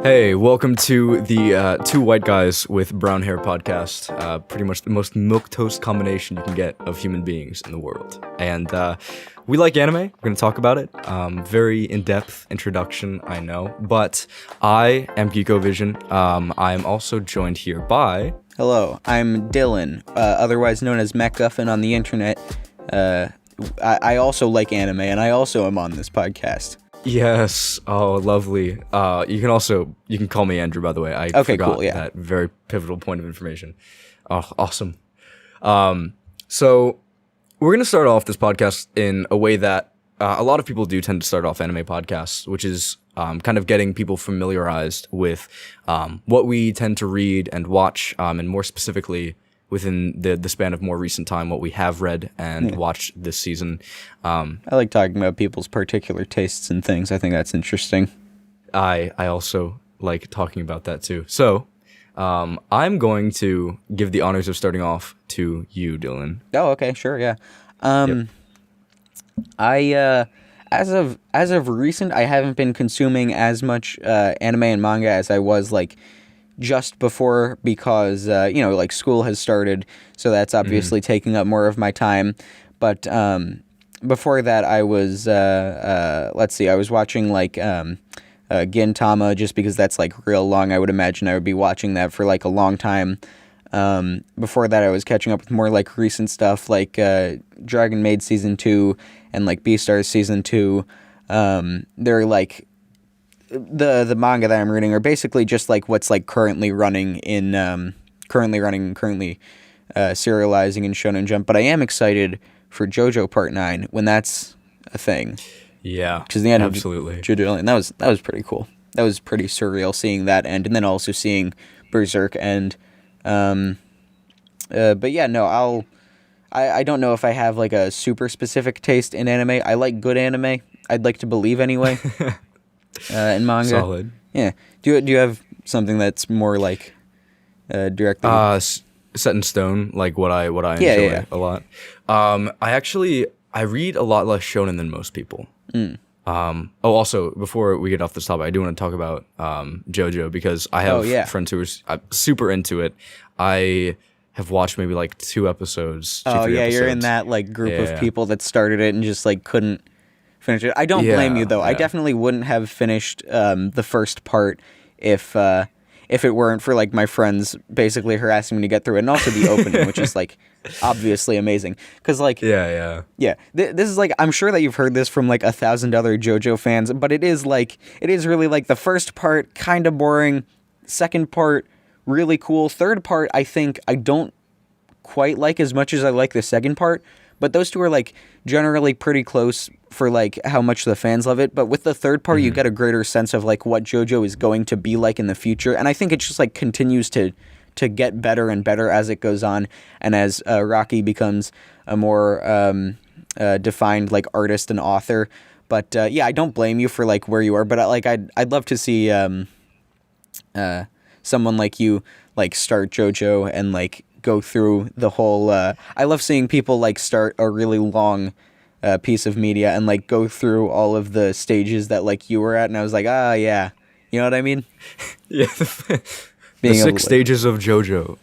Hey, welcome to the Two White Guys with Brown Hair podcast. Pretty much the most milquetoast combination you can get of human beings in the world. And we like anime. We're going to talk about it. Very in-depth introduction, I know. But I am Geeko Vision. I am also joined here by... Hello, I'm Dylan, otherwise known as MacGuffin on the internet. I also like anime, and I also am on this podcast. Yes. Oh, lovely. You can call me Andrew, by the way. I forgot that very pivotal point of information. Oh, awesome. So we're going to start off this podcast in a way that a lot of people do tend to start off anime podcasts, which is kind of getting people familiarized with what we tend to read and watch, and more specifically within the span of more recent time, what we have read and watched this season. I like talking about people's particular tastes and things. I think that's interesting. I also like talking about that too. So I'm going to give the honors of starting off to you, Dylan. Oh, okay, sure, yeah. I as of recent, I haven't been consuming as much anime and manga as I was like just before, because school has started, so that's obviously taking up more of my time. But before that, I was I was watching like Gintama, just because that's like real long. I would imagine I would be watching that for like a long time. Before that, I was catching up with more like recent stuff, like Dragon Maid Season 2 and like Beastars Season 2. They're like the manga that I'm reading are basically just like what's like currently serializing in Shonen Jump. But I am excited for Jojo Part 9 when that's a thing. Yeah, because the end absolutely. of Jojo, and that was pretty cool. That was pretty surreal seeing that end, and then also seeing Berserk end. But yeah, no, I don't know if I have like a super specific taste in anime. I like good anime. I'd like to believe anyway. In manga. Solid. Yeah. Do you have something that's more like directly set in stone, like what I enjoy a lot? I read a lot less shonen than most people. Also, before we get off this topic, I do want to talk about Jojo, because I have friends who are super into it. I have watched maybe like 2 episodes. You're in that like group of people that started it and just like couldn't finish it. I don't blame you though. I definitely wouldn't have finished the first part if it weren't for like my friends basically harassing me to get through it, and also the opening, which is like obviously amazing. Because like this is like, I'm sure that you've heard this from like 1,000 other JoJo fans, but it is really like the first part kind of boring, second part really cool, third part I think I don't quite like as much as I like the second part. But those two are like generally pretty close for like how much the fans love it. But with the third part, you get a greater sense of like what JoJo is going to be like in the future. And I think it just like continues to get better and better as it goes on, and as Rocky becomes a more defined like artist and author. But I don't blame you for like where you are. But I'd love to see someone like you like start JoJo and like go through the whole I love seeing people like start a really long piece of media and like go through all of the stages that like you were at, and I was like, yeah, you know what I mean? Yeah. The 6 stages of JoJo.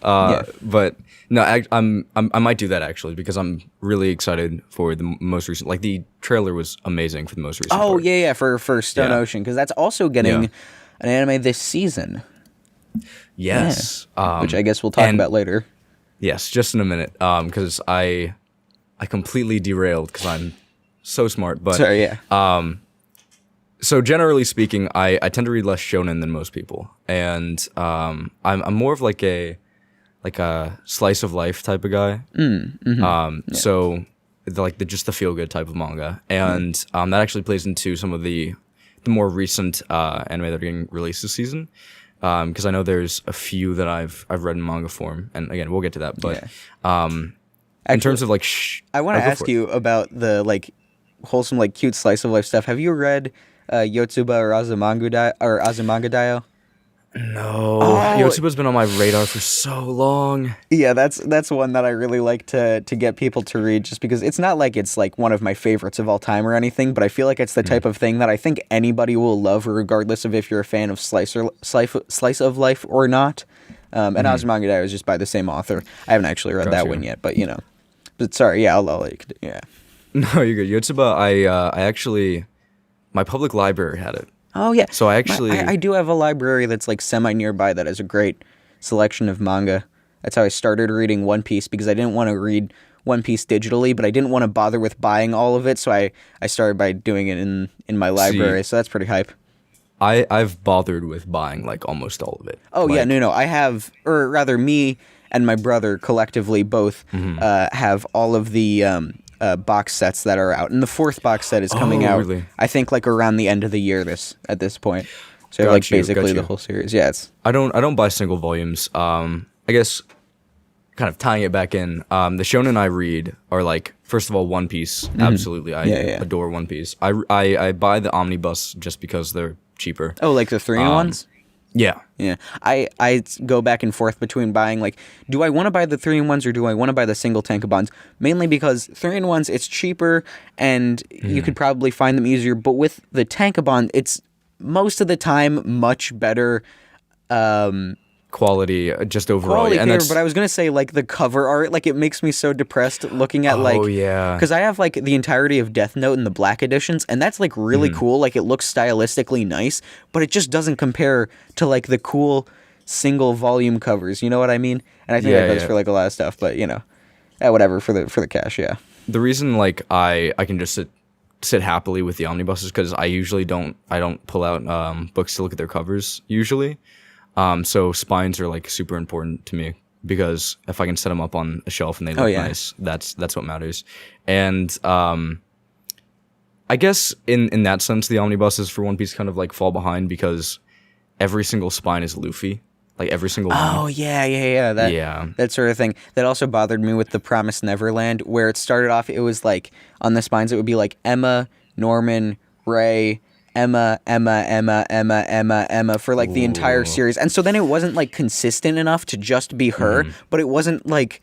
But no, I might do that actually, because I'm really excited for the most recent. Like the trailer was amazing for the most recent. Oh part. for Stone Ocean, because that's also getting an anime this season. Yes, which I guess we'll talk about later. Yes, just in a minute, because I completely derailed because I'm so smart. But sorry, yeah. So generally speaking, I tend to read less shonen than most people, and I'm more of like a slice of life type of guy. So just the feel good type of manga, and that actually plays into some of the more recent anime that are getting released this season. Because I know there's a few that I've read in manga form, and again we'll get to that. But in terms of like, I want to ask you about the like wholesome like cute slice of life stuff. Have you read Yotsuba or Azumanga Daioh? No, Yotsuba's been on my radar for so long. Yeah, that's one that I really like to get people to read, just because it's not like it's like one of my favorites of all time or anything, but I feel like it's the type of thing that I think anybody will love, regardless of if you're a fan of slice of life or not. And Azumanga Daioh is just by the same author. I haven't actually read that one yet, but But sorry, yeah, I'll let you. Yeah. No, you're good. Yotsuba, I actually, my public library had it. Oh yeah. So I do have a library that's like semi nearby that has a great selection of manga. That's how I started reading One Piece, because I didn't want to read One Piece digitally, but I didn't want to bother with buying all of it, so I started by doing it in my library. So that's pretty hype. I've bothered with buying like almost all of it. Oh yeah, no. I have, or rather, me and my brother collectively both have all of the box sets that are out, and the fourth box set is coming out. Really? I think like around the end of the year at this point. So like basically the whole series. Yeah, I don't buy single volumes. I guess kind of tying it back in. The shonen I read are like, first of all, One Piece. Absolutely, I adore One Piece. I buy the Omnibus just because they're cheaper. Oh, like the 3-in-1s? Yeah. I go back and forth between buying, like, do I want to buy the 3-in-1s or do I want to buy the single tankobons? Mainly because 3-in-1s, it's cheaper and you could probably find them easier. But with the tankobon, it's most of the time much better quality, just overall. But I was going to say, like, the cover art, like, it makes me so depressed looking at, like... Oh, yeah. Because I have, like, the entirety of Death Note in the black editions, and that's, like, really cool. Like, it looks stylistically nice, but it just doesn't compare to, like, the cool single volume covers. You know what I mean? And I think that goes for, like, a lot of stuff, but, whatever, for the cash, yeah. The reason, like, I can just sit happily with the omnibus is because I usually don't pull out books to look at their covers, usually. So spines are like super important to me, because if I can set them up on a shelf and they look nice, that's what matters. And I guess in that sense, the omnibuses for One Piece kind of like fall behind, because every single spine is Luffy, like every single one. Oh yeah. That sort of thing. That also bothered me with the Promised Neverland, where it started off. It was like on the spines, it would be like Emma, Norman, Ray. Emma for like the entire series. And so then it wasn't like consistent enough to just be her, but it wasn't like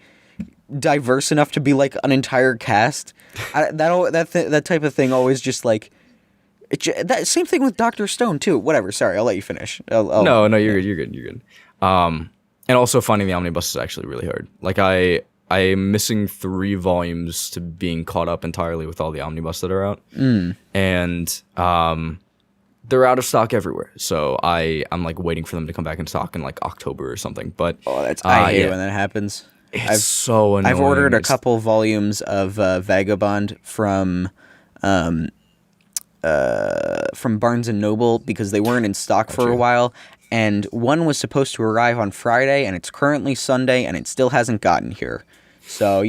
diverse enough to be like an entire cast. That type of thing always just like that same thing with Dr. Stone too. Whatever, sorry, I'll let you finish. No, you're good. And also finding the omnibus is actually really hard. Like I am missing 3 volumes to being caught up entirely with all the omnibus that are out. And they're out of stock everywhere. So I'm like waiting for them to come back in stock in like October or something. But I hate when that happens. It's so annoying. I've ordered a couple volumes of Vagabond from Barnes and Noble, because they weren't in stock for a while. And one was supposed to arrive on Friday, and it's currently Sunday, and it still hasn't gotten here. So,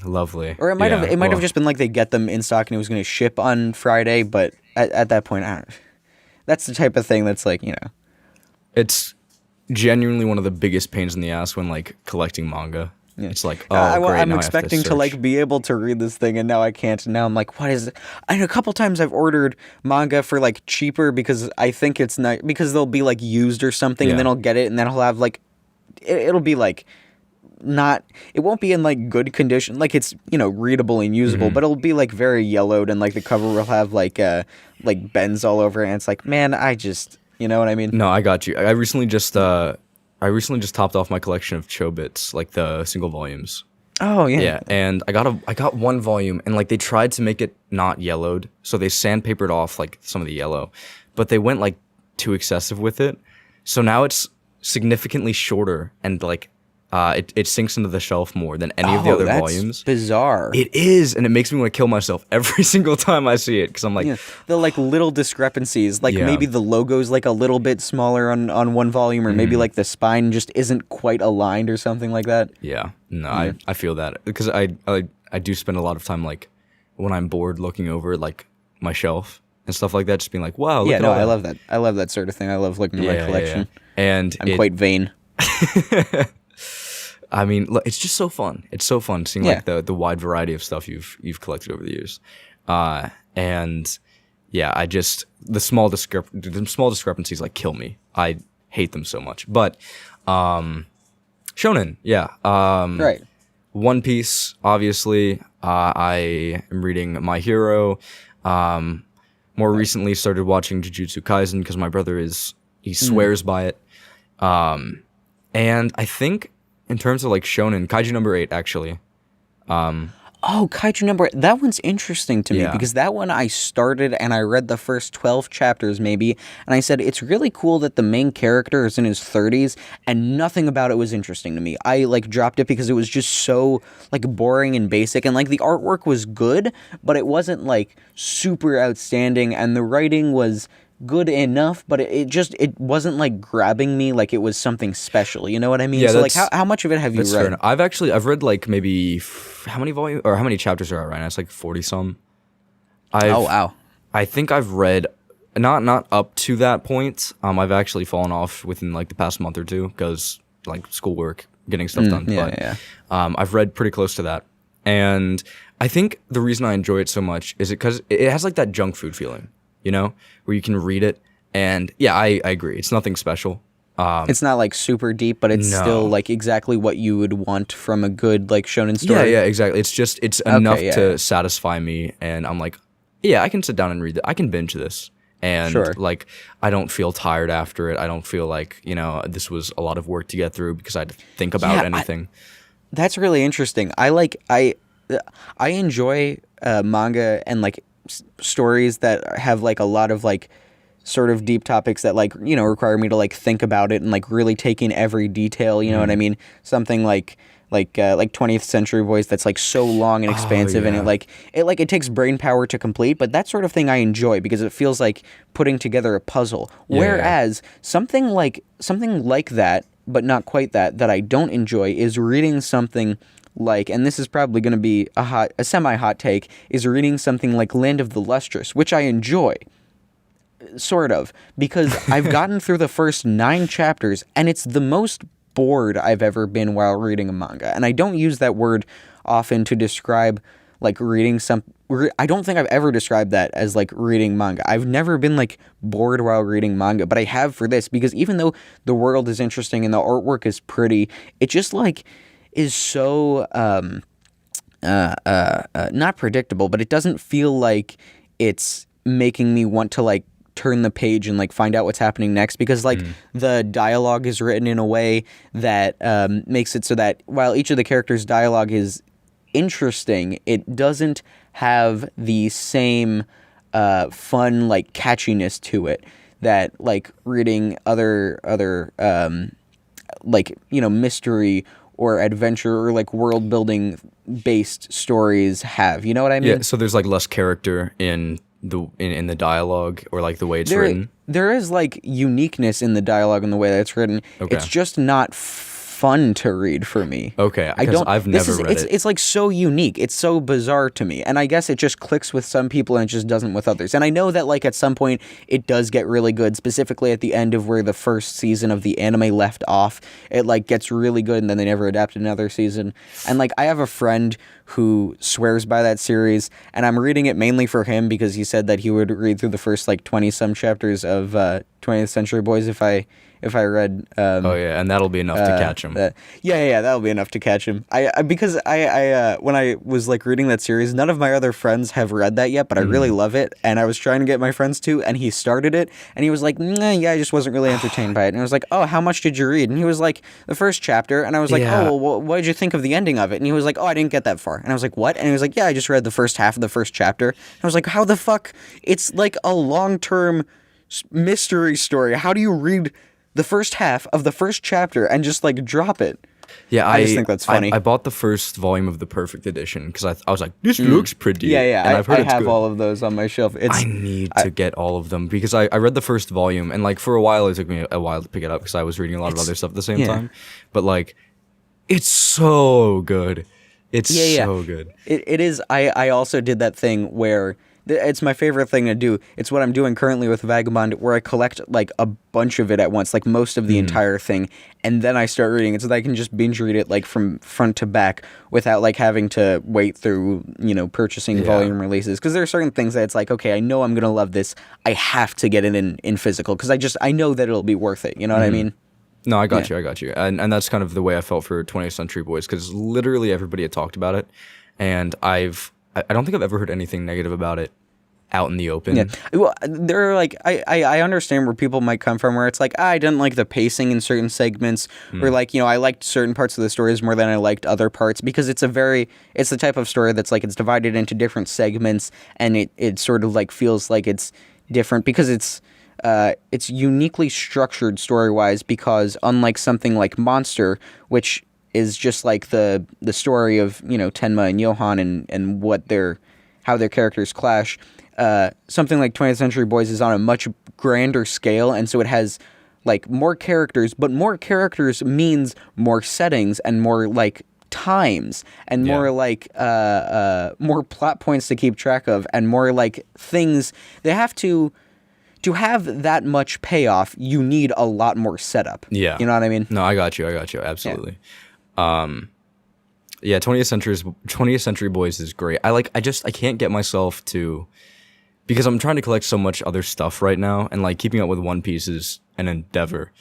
lovely. Or it might have just been like they get them in stock and it was going to ship on Friday, but at that point, that's the type of thing that's like, It's genuinely one of the biggest pains in the ass when like collecting manga. Yeah. It's like, great, I'm expecting to like be able to read this thing, and now I can't. Now I'm like, what is it? And a couple times I've ordered manga for like cheaper because I think it's not, because they'll be like used or something, and then I'll get it, and then I'll have like, it'll be like, it won't be in like good condition, like it's readable and usable, but it'll be like very yellowed, and like the cover will have like bends all over it, and it's like, man, I just, you know what I mean? No, I got you. I recently just topped off my collection of Chobits, like the single volumes. Oh yeah. Yeah, and I got one volume, and like they tried to make it not yellowed, so they sandpapered off like some of the yellow, but they went like too excessive with it, so now it's significantly shorter, and like it sinks into the shelf more than any of the other volumes. Bizarre. It is, and it makes me want to kill myself every single time I see it, because I'm like... The like little discrepancies, like maybe the logo's like a little bit smaller on one volume, or maybe like the spine just isn't quite aligned or something like that. Yeah, no, I feel that, because I do spend a lot of time like when I'm bored looking over like my shelf and stuff like that, just being like, wow, look at all that. I love that. I love that sort of thing. I love looking at my collection. And I'm quite vain. I mean, look, it's just so fun. It's so fun seeing like the wide variety of stuff you've collected over the years, and I just the small discrepancies like kill me. I hate them so much. But shonen, yeah. Right. One Piece, obviously. I am reading My Hero. More recently started watching Jujutsu Kaisen because my brother he swears by it. And I think in terms of like shonen, Kaiju number 8 actually. Kaiju number 8. That one's interesting to me because that one I started and I read the first 12 chapters maybe, and I said it's really cool that the main character is in his 30s and nothing about it was interesting to me. I like dropped it because it was just so like boring and basic, and like the artwork was good, but it wasn't like super outstanding, and the writing was good enough, but it wasn't like grabbing me like it was something special. You know what I mean? So like how much of it have you read? I've read like maybe how many chapters are out right now? It's like 40 some. Oh wow. I think I've read not up to that point. I've actually fallen off within like the past month or two because like schoolwork, getting stuff done. I've read pretty close to that. And I think the reason I enjoy it so much is because it has like that junk food feeling. You know, where you can read it, and I agree. It's nothing special. It's not like super deep, but it's still like exactly what you would want from a good like shonen story. Yeah, exactly. It's enough to satisfy me, and I'm like, I can sit down and read it. I can binge this, and like I don't feel tired after it. I don't feel like this was a lot of work to get through because I had to think about anything. That's really interesting. I enjoy manga and like stories that have like a lot of like sort of deep topics that like require me to like think about it and like really take in every detail. You know what I mean? Something like 20th Century Boys that's like so long and expansive, and it takes brain power to complete. But that sort of thing I enjoy because it feels like putting together a puzzle. Whereas something like that, but not quite that I don't enjoy is reading something like, and this is probably going to be a semi-hot take, is reading something like Land of the Lustrous, which I enjoy, sort of, because I've gotten through the first 9 chapters, and it's the most bored I've ever been while reading a manga. And I don't use that word often to describe, like, reading I don't think I've ever described that as, like, reading manga. I've never been, like, bored while reading manga, but I have for this, because even though the world is interesting and the artwork is pretty, it just, like, is so not predictable, but it doesn't feel like it's making me want to like turn the page and like find out what's happening next, because like the dialogue is written in a way that makes it so that while each of the characters' dialogue is interesting, it doesn't have the same fun like catchiness to it that like reading other like mystery or adventure or like world building based stories have. You know what I mean? Yeah, so there's like less character in the dialogue or like the way it's written. There is like uniqueness in the dialogue and the way that it's written. Okay. It's just not fun to read for me. Okay, I've never read it. It's like so unique. It's so bizarre to me. And I guess it just clicks with some people and it just doesn't with others. And I know that like at some point it does get really good, specifically at the end of where the first season of the anime left off. It like gets really good and then they never adapted another season. And like I have a friend who swears by that series, and I'm reading it mainly for him because he said that he would read through the first like 20 some chapters of 20th Century Boys if I read and that'll be enough to catch him. That'll be enough to catch him. Because I when I was like reading that series, none of my other friends have read that yet, but I really love it, and I was trying to get my friends to, and he started it, and he was like, I just wasn't really entertained by it. And I was like, oh, how much did you read? And he was like, the first chapter, and I was like, oh, well, what did you think of the ending of it? And he was like, oh, I didn't get that far. And I was like, what? And he was like, yeah, I just read the first half of the first chapter. And I was like, how the fuck? It's like a long-term mystery story. How do you read the first half of the first chapter and just like drop it? Yeah, I just think that's funny. I bought the first volume of the Perfect Edition because I was like, this looks pretty. Yeah. And I have all of those on my shelf. I need to get all of them because I read the first volume, and like for a while it took me a while to pick it up because I was reading a lot of other stuff at the same time. But like, it's so good. It's so good. It is. I also did that thing where It's my favorite thing to do. It's what I'm doing currently with Vagabond, where I collect like a bunch of it at once, like most of the entire thing, and then I start reading it so that I can just binge read it like from front to back without like having to wait through, purchasing volume releases. Because there are certain things that it's like, okay, I know I'm gonna love this. I have to get it in physical because I know that it'll be worth it. You know what I mean? No, I got you. And that's kind of the way I felt for 20th Century Boys, because literally everybody had talked about it, and I don't think I've ever heard anything negative about it out in the open. Yeah. Well, there are like I understand where people might come from, where it's like, I didn't like the pacing in certain segments, or like, I liked certain parts of the stories more than I liked other parts, because it's the type of story that's like, it's divided into different segments, and it sort of like feels like it's different because it's uniquely structured story-wise, because unlike something like Monster, which is just like the story of, Tenma and Johan and how their characters clash, something like 20th Century Boys is on a much grander scale, and so it has like more characters, but more characters means more settings and more like times and more like more plot points to keep track of, and more like things they have to have that much payoff. You need a lot more setup. Yeah, you know what I mean? No, I got you absolutely. Yeah. 20th Century Boys is great. I can't get myself to, because I'm trying to collect so much other stuff right now, and like keeping up with One Piece is an endeavor.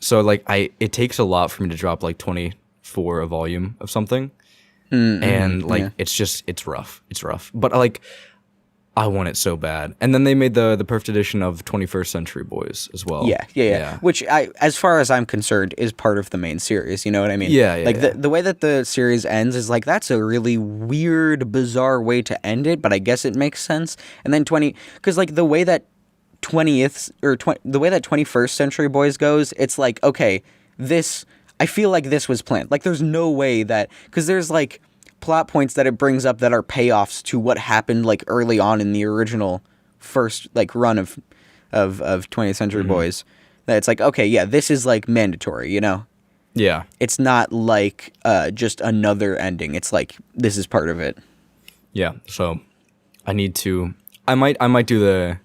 So like it takes a lot for me to drop like 24 a volume of something, and like it's rough. But like, I want it so bad. And then they made the perfect edition of 21st Century Boys as well. Yeah. Which, as far as I'm concerned, is part of the main series. You know what I mean? Yeah. Like, the way that the series ends is like, that's a really weird, bizarre way to end it, but I guess it makes sense. And then because like the way that 21st Century Boys goes, it's like, okay, I feel like this was planned. Like, there's no way that, because there's like plot points that it brings up that are payoffs to what happened like early on in the original first like run of 20th Century Boys, that it's like, okay, yeah, this is like mandatory, Yeah. It's not like just another ending. It's like, this is part of it. Yeah. So I might do the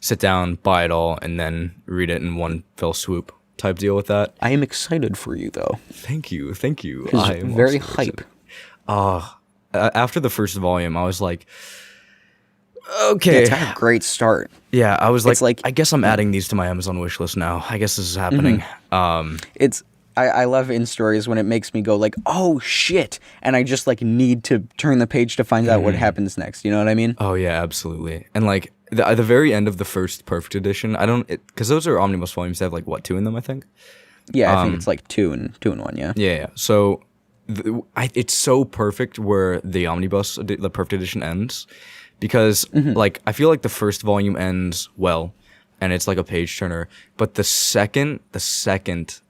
sit down, buy it all, and then read it in one fell swoop type deal with that. I am excited for you though. Thank you. I am very hype. After the first volume, I was like, okay. Yeah, it's got a great start. Yeah, I was like, I guess I'm adding these to my Amazon wishlist now. I guess this is happening. I love in stories when it makes me go like, oh shit, and I just like need to turn the page to find out what happens next. You know what I mean? Oh yeah, absolutely. And like at the very end of the first perfect edition, because those are omnibus volumes. They have like 2 in them, I think. Yeah, I think it's like two and one. Yeah. Yeah. So it's so perfect where the omnibus, the perfect edition ends, because like I feel like the first volume ends well, and it's like a page turner, but the second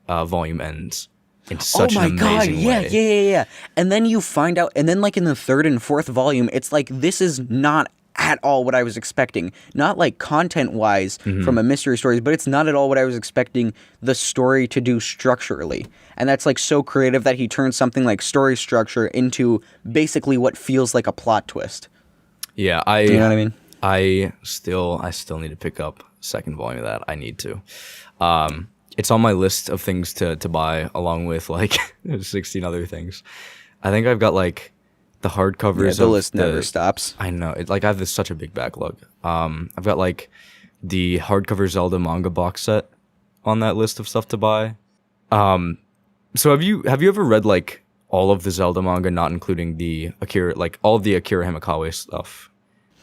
volume ends in such an amazing way. Yeah. And then you find out, and then like in the third and fourth volume, it's like, this is not at all what I was expecting. Not like content-wise from a mystery stories, but it's not at all what I was expecting the story to do structurally. And that's like so creative that he turns something like story structure into basically what feels like a plot twist. Yeah, you know what I mean? I still need to pick up second volume of that. I need to. It's on my list of things to buy, along with like 16 other things. I think I've got like the hardcovers. Yeah, the list never stops. I know. I have such a big backlog. I've got like the hardcover Zelda Manga box set on that list of stuff to buy. So have you ever read like all of the Zelda manga, not including the Akira, like all of the Akira Himekawa stuff?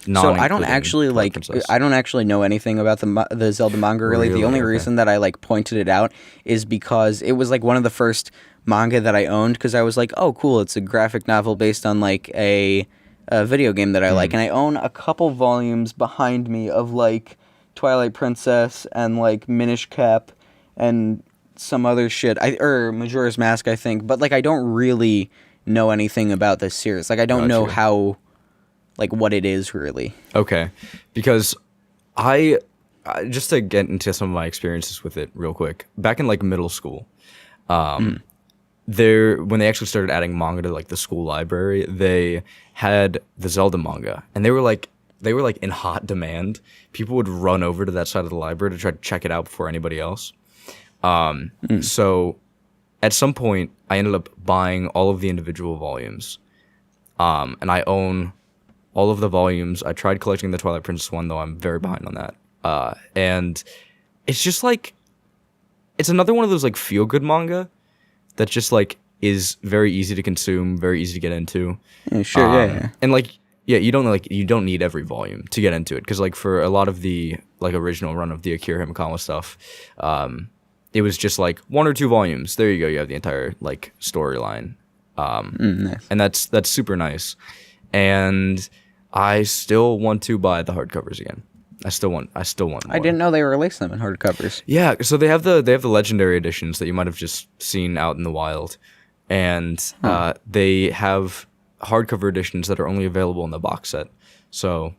So I don't actually know anything about the Zelda manga really. The only reason that I like pointed it out is because it was like one of the first manga that I owned, because I was like, oh cool, it's a graphic novel based on like a video game that I like, and I own a couple volumes behind me of like Twilight Princess and like Minish Cap and some other shit, or Majora's Mask, I think, but like I don't really know anything about this series. Like I don't know how, like what it is really. Okay, because I just to get into some of my experiences with it real quick. Back in like middle school, when they actually started adding manga to like the school library, they had the Zelda manga, and they were like they were like in hot demand. People would run over to that side of the library to try to check it out before anybody else. So at some point, I ended up buying all of the individual volumes. And I own all of the volumes. I tried collecting the Twilight Princess one, though I'm very behind on that. And it's just like, it's another one of those like feel-good manga that just like is very easy to consume, very easy to get into. Yeah, sure, yeah. And like, yeah, you don't need every volume to get into it, because like for a lot of the like original run of the Akira Himekawa stuff, it was just like 1 or 2 volumes. There you go. You have the entire like storyline, nice. and that's super nice. And I still want to buy the hardcovers again. I still want more. I didn't know they were releasing them in hardcovers. Yeah, so they have the legendary editions that you might have just seen out in the wild, and they have hardcover editions that are only available in the box set. So,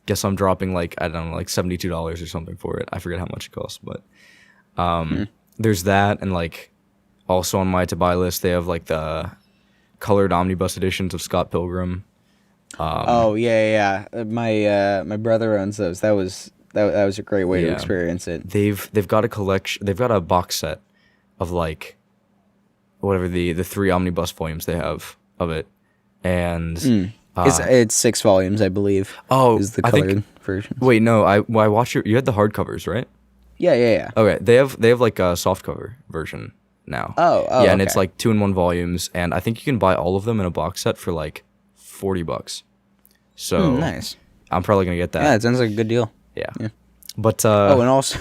guess I'm dropping like, I don't know, like $72 or something for it. I forget how much it costs, but there's that, and like also on my to buy list they have like the colored omnibus editions of Scott Pilgrim. My brother owns those. That was a great way to experience it. They've got a collection. They've got a box set of like whatever the 3 omnibus volumes they have of it, and it's 6 volumes, I believe. Oh, is the colored version? Wait, no, I watched you had the hardcovers, right? Yeah. Okay, they have like a softcover version now. Oh, yeah, and okay. it's like 2-in-1 volumes, and I think you can buy all of them in a box set for like $40. So nice. I'm probably gonna get that. Yeah, it sounds like a good deal. Yeah. But and also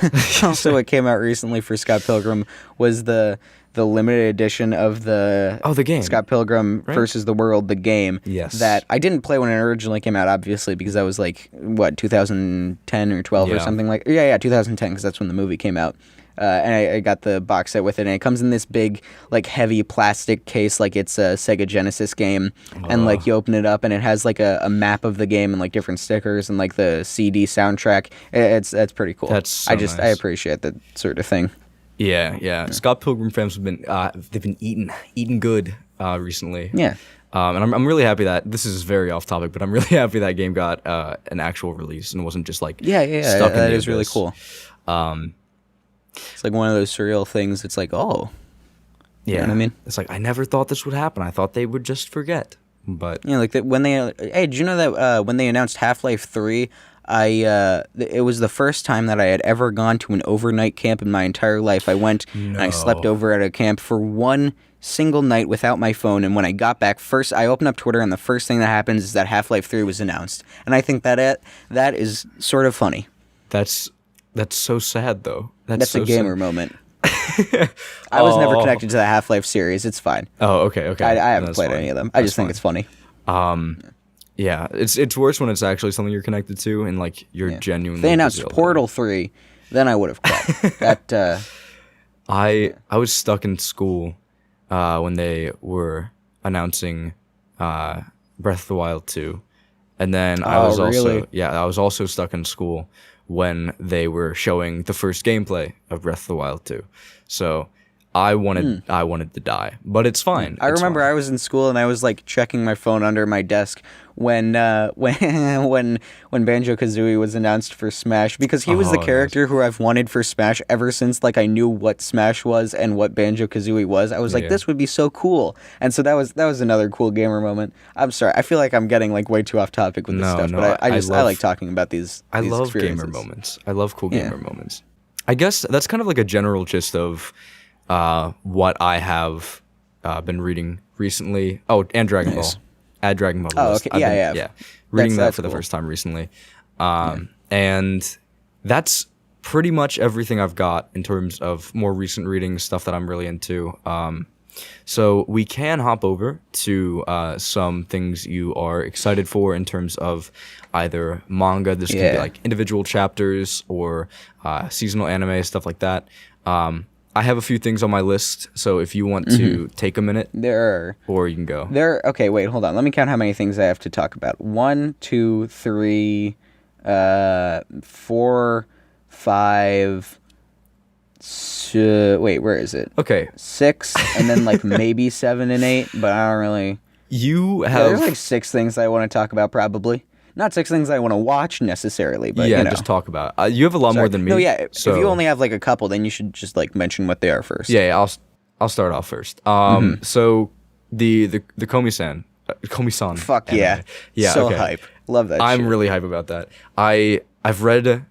what came out recently for Scott Pilgrim was the limited edition of the game Scott Pilgrim versus the World, the game. Yes. That I didn't play when it originally came out, obviously, because that was like 2010 or 12 or something like. Yeah, 2010, because that's when the movie came out. And I got the box set with it, and it comes in this big, like, heavy plastic case, like it's a Sega Genesis game, and, like, you open it up, and it has, like, a map of the game and, like, different stickers and, like, the CD soundtrack. That's pretty cool. That's so nice. I appreciate that sort of thing. Yeah. Scott Pilgrim fans have been they've been eating good recently. Yeah. And I'm really happy that this is very off topic, but I'm really happy that game got an actual release and wasn't just like stuck in that the is really abyss. cool. It's like one of those surreal things. It's like, oh, you know what I mean? It's like, I never thought this would happen. I thought they would just forget. But like that when they did you know that when they announced Half-Life 3, it was the first time that I had ever gone to an overnight camp in my entire life. I went and I slept over at a camp for one single night without my phone, and when I got back, first I opened up Twitter, and the first thing that happens is that Half-Life 3 was announced. And I think that is sort of funny. That's so sad, though. That's so a gamer moment. I was never connected to the Half-Life series. It's fine. Oh, okay. I haven't played any of them. I just think it's funny. Yeah, it's worse when it's actually something you're connected to and like you're genuinely. If they announced Portal 3, then I would have cried. I was stuck in school when they were announcing Breath of the Wild 2, and then I was also stuck in school when they were showing the first gameplay of Breath of the Wild 2. So I wanted to die, but it's fine. I remember I was in school and I was like checking my phone under my desk when Banjo-Kazooie was announced for Smash, because he was the character who I've wanted for Smash ever since like I knew what Smash was and what Banjo-Kazooie was. I was like, this would be so cool. And so that was another cool gamer moment. I'm sorry, I feel like I'm getting like way too off topic with this stuff, but I like talking about these. I love gamer moments. I love cool gamer moments. I guess that's kind of like a general gist of what I have been reading recently. Oh, and Dragon Ball. Add Dragon Ball. Oh, okay. Yeah. Reading that for the first time recently. And that's pretty much everything I've got in terms of more recent reading, stuff that I'm really into. So we can hop over to some things you are excited for in terms of either manga. This could be like individual chapters or seasonal anime, stuff like that. I have a few things on my list, so if you want to take a minute, or you can go. Okay, wait, hold on. Let me count how many things I have to talk about. 1, 2, 3, 4, 5. Wait, where is it? Okay, 6, and then like maybe 7 and 8, but I don't really. You have. There's like 6 things I want to talk about, probably. not 6 things I want to watch necessarily, but just talk about it. You have a lot more than me. No, if you only have like a couple, then you should just like mention what they are first. I'll start off first. So the Komi-san. Komi-san. Fuck anime. Yeah. So hype. Love that I'm really hype about that. I've read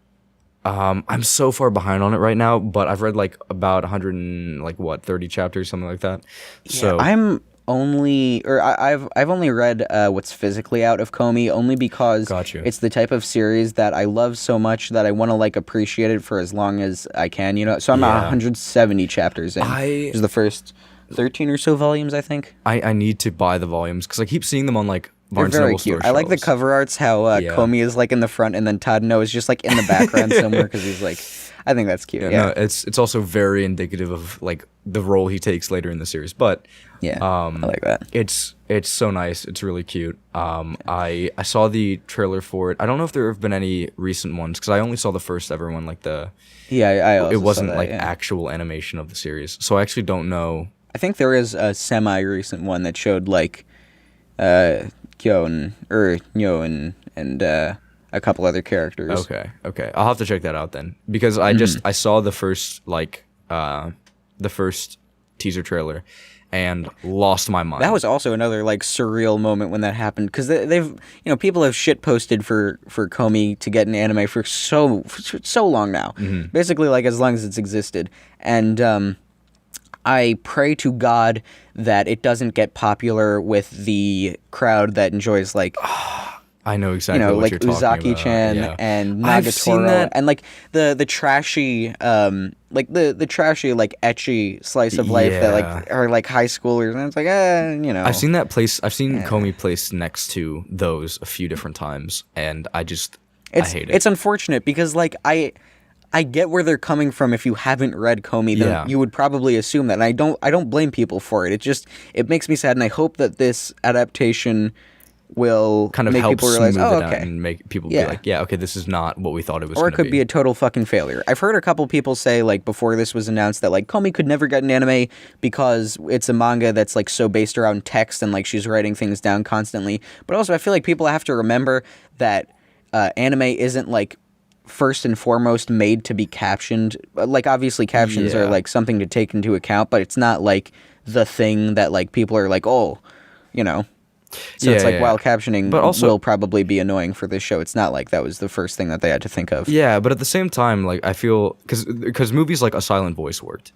I'm so far behind on it right now, but I've read like about 30 chapters, something like that. So I've only read what's physically out of Komi, only because it's the type of series that I love so much that I want to like appreciate it for as long as I can, So I'm 170 chapters in. Which is the first 13 or so volumes, I think. I need to buy the volumes because I keep seeing them on like Barnes They're very cute. I like the cover arts, how Komi is like in the front and then Tadano is just like in the background somewhere because he's like, I think that's cute. No, it's also very indicative of like the role he takes later in the series. But I like that. It's so nice. It's really cute. I saw the trailer for it. I don't know if there have been any recent ones because I only saw the first ever one. Like it wasn't like actual animation of the series, so I actually don't know. I think there is a semi-recent one that showed like Nyo and a couple other characters. Okay. I'll have to check that out then because I saw the first teaser trailer and lost my mind. That was also another like surreal moment when that happened because they've people have shit posted for Komi to get an anime for so long now, basically like as long as it's existed, and I pray to God that it doesn't get popular with the crowd that enjoys like I know exactly what like you're talking Uzaki-chan about. and I've seen Nagatoro that. and like the trashy the trashy like ecchi slice of life that like are like high schoolers, and it's like I've seen that place. I've seen Komi placed next to those a few different times, and I hate it. It's unfortunate because like I get where they're coming from. If you haven't read Komi, then you would probably assume that. And I don't blame people for it. It makes me sad, and I hope that this adaptation will kind of make help people realize, smooth it out and make people be like, okay, this is not what we thought it was. Or it could be a total fucking failure. I've heard a couple people say like before this was announced that like Komi could never get an anime because it's a manga that's like so based around text and like she's writing things down constantly. But also I feel like people have to remember that anime isn't like first and foremost made to be captioned. Like obviously captions are like something to take into account, but it's not like the thing that like people are like, so it's like while captioning will probably be annoying for this show, it's not like that was the first thing that they had to think of. Yeah, but at the same time, like I feel because movies like A Silent Voice worked,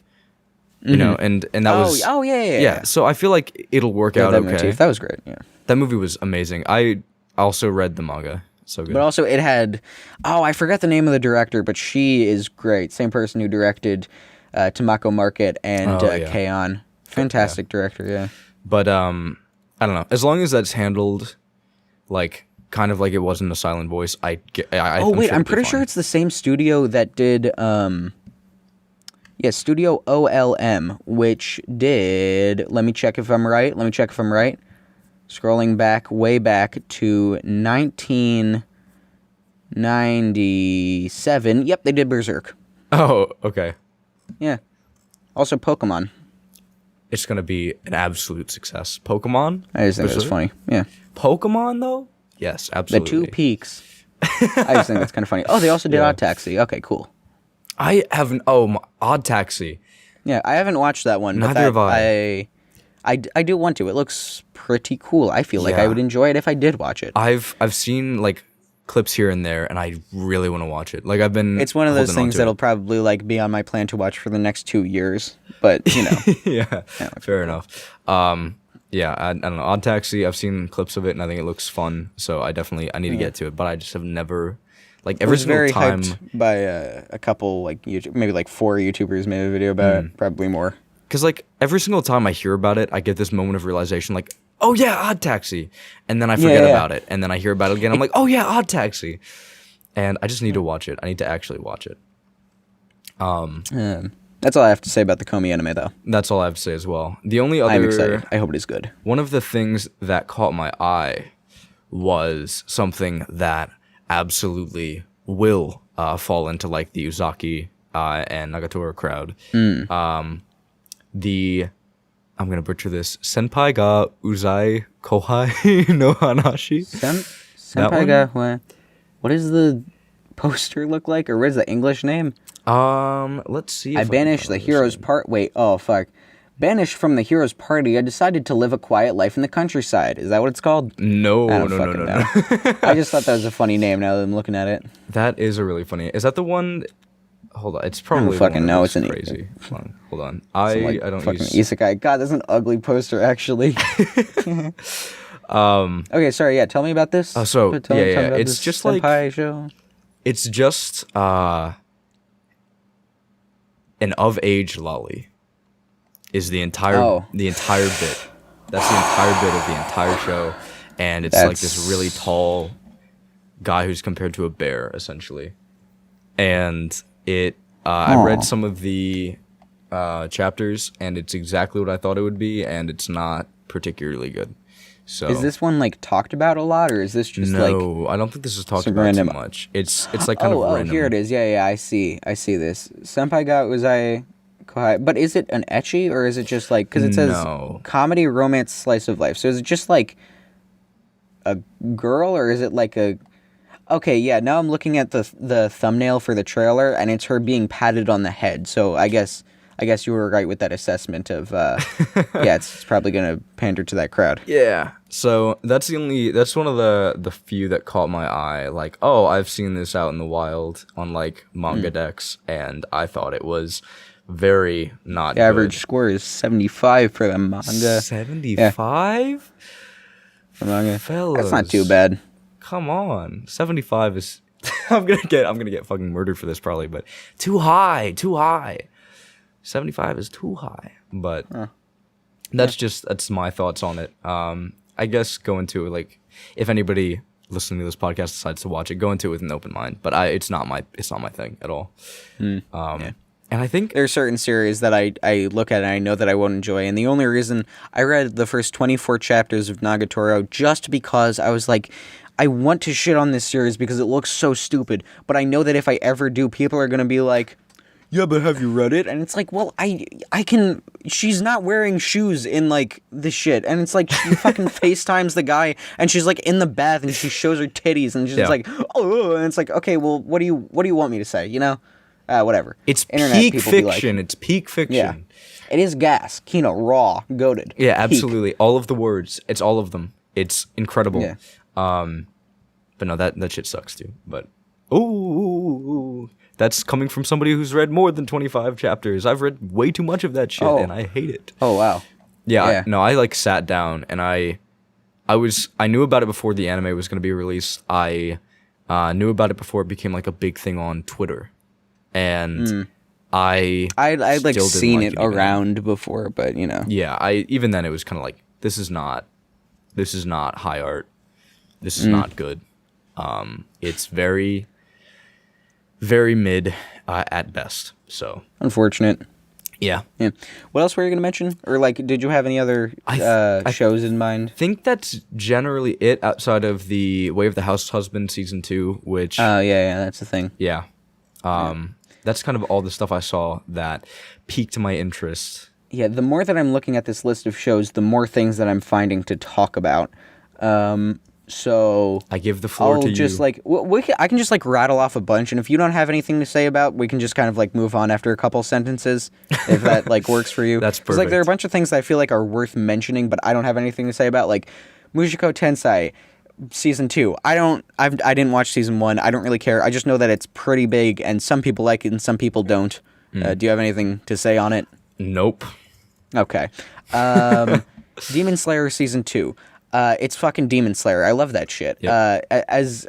and that was yeah. So I feel like it'll work out okay. Motif, that was great. Yeah, that movie was amazing. I also read the manga. So good. But also it had, I forgot the name of the director, but she is great. Same person who directed Tamako Market and K-On! Fantastic director, yeah. But I don't know. As long as that's handled like kind of like it was in A Silent Voice, I'm pretty sure it's the same studio that did Studio OLM, which did, let me check if I'm right. Scrolling way back to 1997. Yep, they did Berserk. Oh, okay. Yeah. Also Pokemon. It's going to be an absolute success. Pokemon? I just think that's funny. Yeah. Pokemon, though? Yes, absolutely. The Two Peaks. I just think that's kind of funny. Oh, they also did Odd Taxi. Okay, cool. I haven't... Oh, Odd Taxi. Yeah, I haven't watched that one. Neither have I. I do want to. It looks pretty cool. I feel like I would enjoy it if I did watch it. I've seen like clips here and there, and I really want to watch it. Like I've been. It's one of those things that'll probably like be on my plan to watch for the next 2 years. But yeah, fair enough. I don't know. Odd Taxi. I've seen clips of it, and I think it looks fun. So I need to get to it, but I just have never. Like every single very time. Hyped by a couple like YouTube, maybe like 4 YouTubers made a video about it. Probably more. Because, like, every single time I hear about it, I get this moment of realization, like, oh, yeah, Odd Taxi. And then I forget about it. And then I hear about it again. I'm like, oh, yeah, Odd Taxi. And I just need to watch it. I need to actually watch it. That's all I have to say about the Komi anime, though. That's all I have to say as well. The only other... I'm excited. I hope it is good. One of the things that caught my eye was something that absolutely will fall into, like, the Uzaki and Nagatoro crowd. I'm gonna butcher this. Senpai ga uzai kohai no hanashi. Senpai ga what does the poster look like, or what is the English name? Let's see. I banished the hero's part. Wait, oh fuck. Banished from the hero's party, I decided to live a quiet life in the countryside. Is that what it's called? No. I just thought that was a funny name now that I'm looking at it. That is a really funny. Is that the one? Hold on, it's probably. I don't fucking know. It's crazy. Hold on. I don't fucking use isekai. God, that's an ugly poster, actually. Okay, sorry. Yeah, tell me about this. Tell me about it's just senpai show. It's just an of-age lolly. Is the entire bit. That's the entire bit of the entire show, and it's like this really tall guy who's compared to a bear, essentially. And I read some of the chapters, and it's exactly what I thought it would be, and it's not particularly good. So is this one like talked about a lot, or is this just no? I don't think this is talked about too much. It's like kind of random. Oh, here it is. Yeah, I see this. Senpai ga uzai. But is it an ecchi, or is it just like, because it says comedy, romance, slice of life. So is it just like a girl, or is it like a... Okay, yeah, now I'm looking at the thumbnail for the trailer, and it's her being patted on the head. So I guess you were right with that assessment of, yeah, it's probably going to pander to that crowd. Yeah, so that's one of the few that caught my eye. Like, oh, I've seen this out in the wild on like manga decks, and I thought it was... very not the average score is 75 for the manga. 75? For manga. Fellas, that's not too bad. Come on. 75 is I'm gonna get fucking murdered for this probably, but too high. 75 is too high. But that's my thoughts on it. I guess go into it, like, if anybody listening to this podcast decides to watch it, go into it with an open mind. But it's not my thing at all. And I think there are certain series that I look at and I know that I won't enjoy. And the only reason I read the first 24 chapters of Nagatoro just because I was like, I want to shit on this series because it looks so stupid. But I know that if I ever do, people are going to be like, yeah, but have you read it? And it's like, well, I can... She's not wearing shoes in, like, this shit. And it's like, she fucking FaceTimes the guy, and she's, like, in the bath, and she shows her titties, and she's like, oh, and it's like, okay, well, what do you want me to say, you know? Whatever. It's peak fiction. It's peak fiction. Yeah. It is gas. Kino, raw, goated. Yeah, absolutely. Peak. All of the words. It's all of them. It's incredible. Yeah. But no, that shit sucks too. But ooh, that's coming from somebody who's read more than 25 chapters. I've read way too much of that shit, and I hate it. Oh wow. Yeah. I like sat down and I knew about it before the anime was going to be released. I knew about it before it became like a big thing on Twitter. And I'd like seen it around before, but you know. Yeah, even then it was kind of like, this is not high art. This is not good. It's very, very mid at best. So unfortunate. Yeah. What else were you gonna mention, or like, did you have any other shows in mind? I think that's generally it outside of the Way of the House Husband season 2, which. Oh yeah, that's the thing. Yeah. That's kind of all the stuff I saw that piqued my interest. Yeah, the more that I'm looking at this list of shows, the more things that I'm finding to talk about. So I give the floor to you. Just like I can just like rattle off a bunch, and if you don't have anything to say about, we can just kind of like move on after a couple sentences, if that like works for you. That's perfect. Because like there are a bunch of things that I feel like are worth mentioning, but I don't have anything to say about, like Mushoku Tensei. Season 2. I didn't watch season 1. I don't really care. I just know that it's pretty big, and some people like it and some people don't. Do you have anything to say on it? Nope. Okay. Demon Slayer season 2. It's fucking Demon Slayer. I love that shit. Yep. As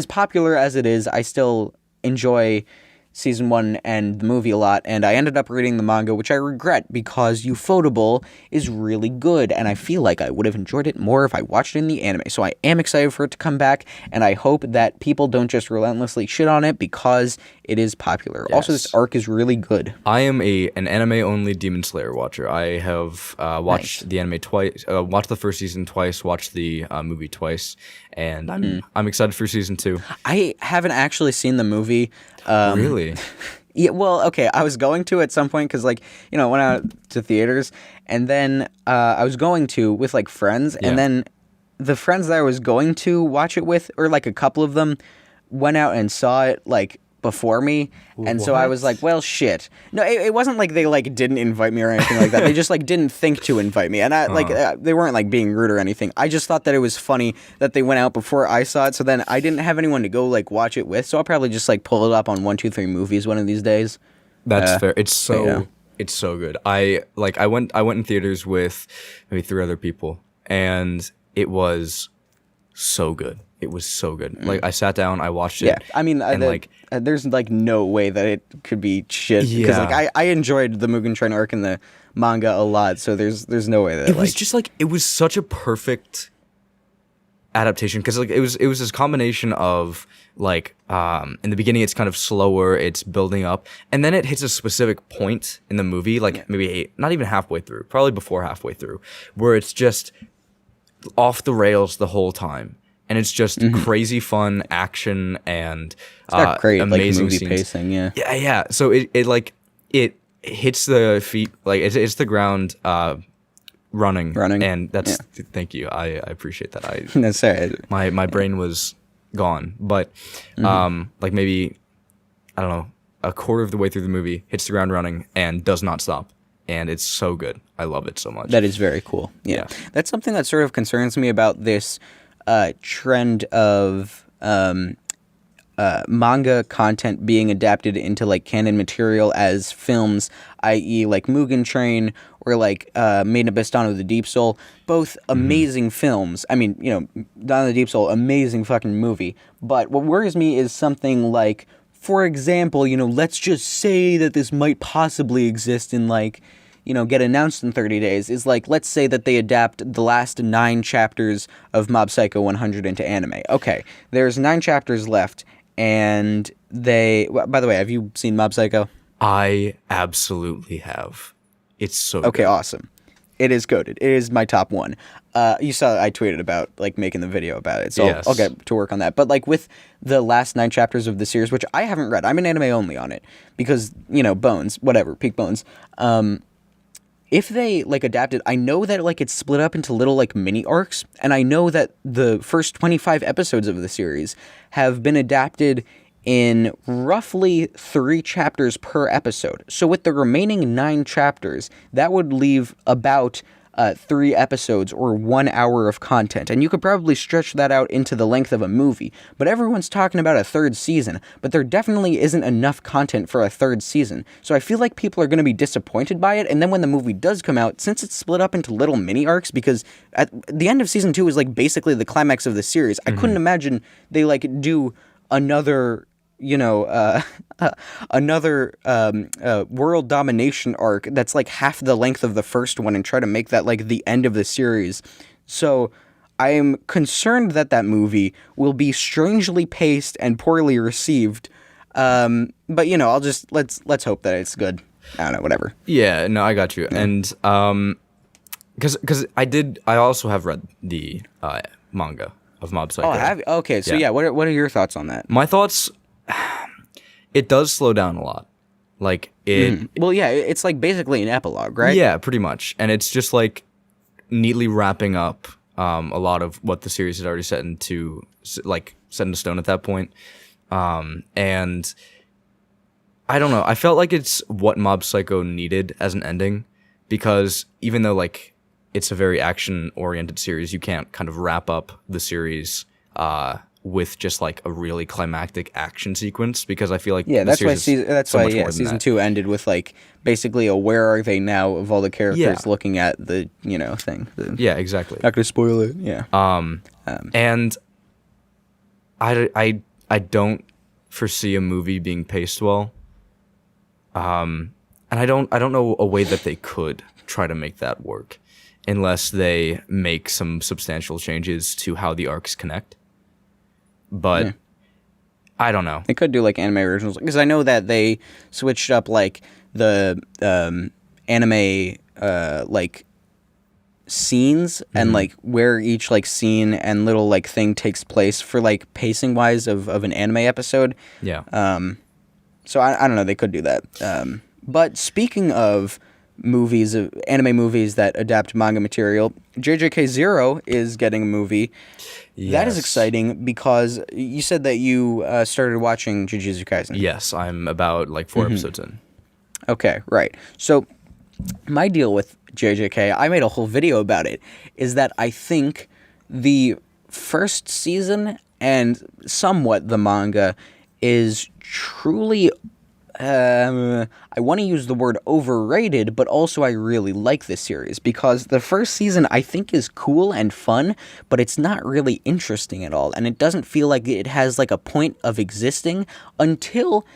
popular as it is, I still enjoy season 1 and the movie a lot, and I ended up reading the manga, which I regret because Ufotable is really good, and I feel like I would have enjoyed it more if I watched it in the anime. So I am excited for it to come back, and I hope that people don't just relentlessly shit on it because it is popular. Yes. Also, this arc is really good. I am an anime-only Demon Slayer watcher. I have watched the anime twice, watched the first season twice, watched the movie twice, and I'm excited for season 2. I haven't actually seen the movie. Really? Yeah, well, okay, I was going to at some point because, like, you know, I went out to theaters, and then I was going to with, like, friends, and then the friends that I was going to watch it with, or like a couple of them, went out and saw it like before me, and so I was like, well, shit. No, it wasn't like they like didn't invite me or anything like that. They just like didn't think to invite me, and they weren't like being rude or anything. I just thought that it was funny that they went out before I saw it, so then I didn't have anyone to go like watch it with. So I'll probably just like pull it up on 1, 2, 3 Movies one of these days. That's fair. It's so good. I went in theaters with maybe 3 other people, and it was so good. It was so good. Like, I sat down, I watched it. Yeah, I mean, there's like no way that it could be shit. Because like I enjoyed the Mugen Train arc in the manga a lot, so there's no way that it was just like, it was such a perfect adaptation, because like it was this combination of like in the beginning it's kind of slower, it's building up, and then it hits a specific point in the movie, like maybe not even halfway through, probably before halfway through, where it's just off the rails the whole time. And it's just crazy fun action and great, amazing like, movie scenes. pacing, Yeah. So it hits the feet, like it's the ground running, and that's thank you. I appreciate that. That's right. My brain was gone, but like maybe I don't know, a quarter of the way through the movie, hits the ground running and does not stop. And it's so good. I love it so much. That is very cool. Yeah. That's something that sort of concerns me about this trend of manga content being adapted into like canon material as films, i.e. like Mugen Train or like Maiden of Bastano the Deep Soul, both amazing films. I mean, you know, Dawn of the Deep Soul, amazing fucking movie. But what worries me is something like, for example, you know, let's just say that this might possibly exist in like, you know, get announced in 30 days, is like, let's say that they adapt the last 9 chapters of Mob Psycho 100 into anime. Okay, there's 9 chapters left, and by the way, have you seen Mob Psycho? I absolutely have. It's so okay, good. Awesome. It is goated. It is my top 1. You saw I tweeted about like making the video about it, so yes. I'll get to work on that. But like with the last 9 chapters of the series, which I haven't read, I'm an anime only on it because, you know, Bones, whatever, Peak Bones. If they like adapted, I know that like it's split up into little like mini arcs, and I know that the first 25 episodes of the series have been adapted in roughly 3 chapters per episode. So with the remaining 9 chapters, that would leave about 3 episodes or 1 hour of content. And you could probably stretch that out into the length of a movie. But everyone's talking about a 3rd season, but there definitely isn't enough content for a 3rd season. So I feel like people are going to be disappointed by it. And then when the movie does come out, since it's split up into little mini arcs, because at the end of season 2 is like basically the climax of the series, I couldn't imagine they like do another, you know, another world domination arc that's like half the length of the first one and try to make that like the end of the series. So I am concerned that that movie will be strangely paced and poorly received. But you know, let's hope that it's good. I don't know, whatever. Yeah, no, I got you. Yeah. And because I also have read the manga of Mob Psycho. Oh, okay. So yeah, what are your thoughts on that? My thoughts. It does slow down a lot. Like it. Well, yeah, it's like basically an epilogue, right? Yeah, pretty much, and it's just like neatly wrapping up a lot of what the series had already set into stone at that point. And I don't know. I felt like it's what Mob Psycho needed as an ending, because even though like it's a very action-oriented series, you can't kind of wrap up the series with just like a really climactic action sequence, because I feel like that's why season 2 ended with like basically a where are they now of all the characters looking at the, you know, thing. Yeah, exactly. Not gonna spoil it. Yeah. And I don't foresee a movie being paced well. And I don't know a way that they could try to make that work unless they make some substantial changes to how the arcs connect. But I don't know. They could do like anime originals, because I know that they switched up like the anime like scenes and like where each like scene and little like thing takes place for like pacing wise of an anime episode. Yeah. So I don't know. They could do that. But speaking of anime movies that adapt manga material. JJK Zero is getting a movie. Yes. That is exciting because you said that you started watching Jujutsu Kaisen. Yes, I'm about like 4 episodes in. Okay, right. So my deal with JJK, I made a whole video about it, is that I think the first season and somewhat the manga is truly, I want to use the word overrated, but also I really like this series because the first season I think is cool and fun, but it's not really interesting at all, and it doesn't feel like it has like a point of existing until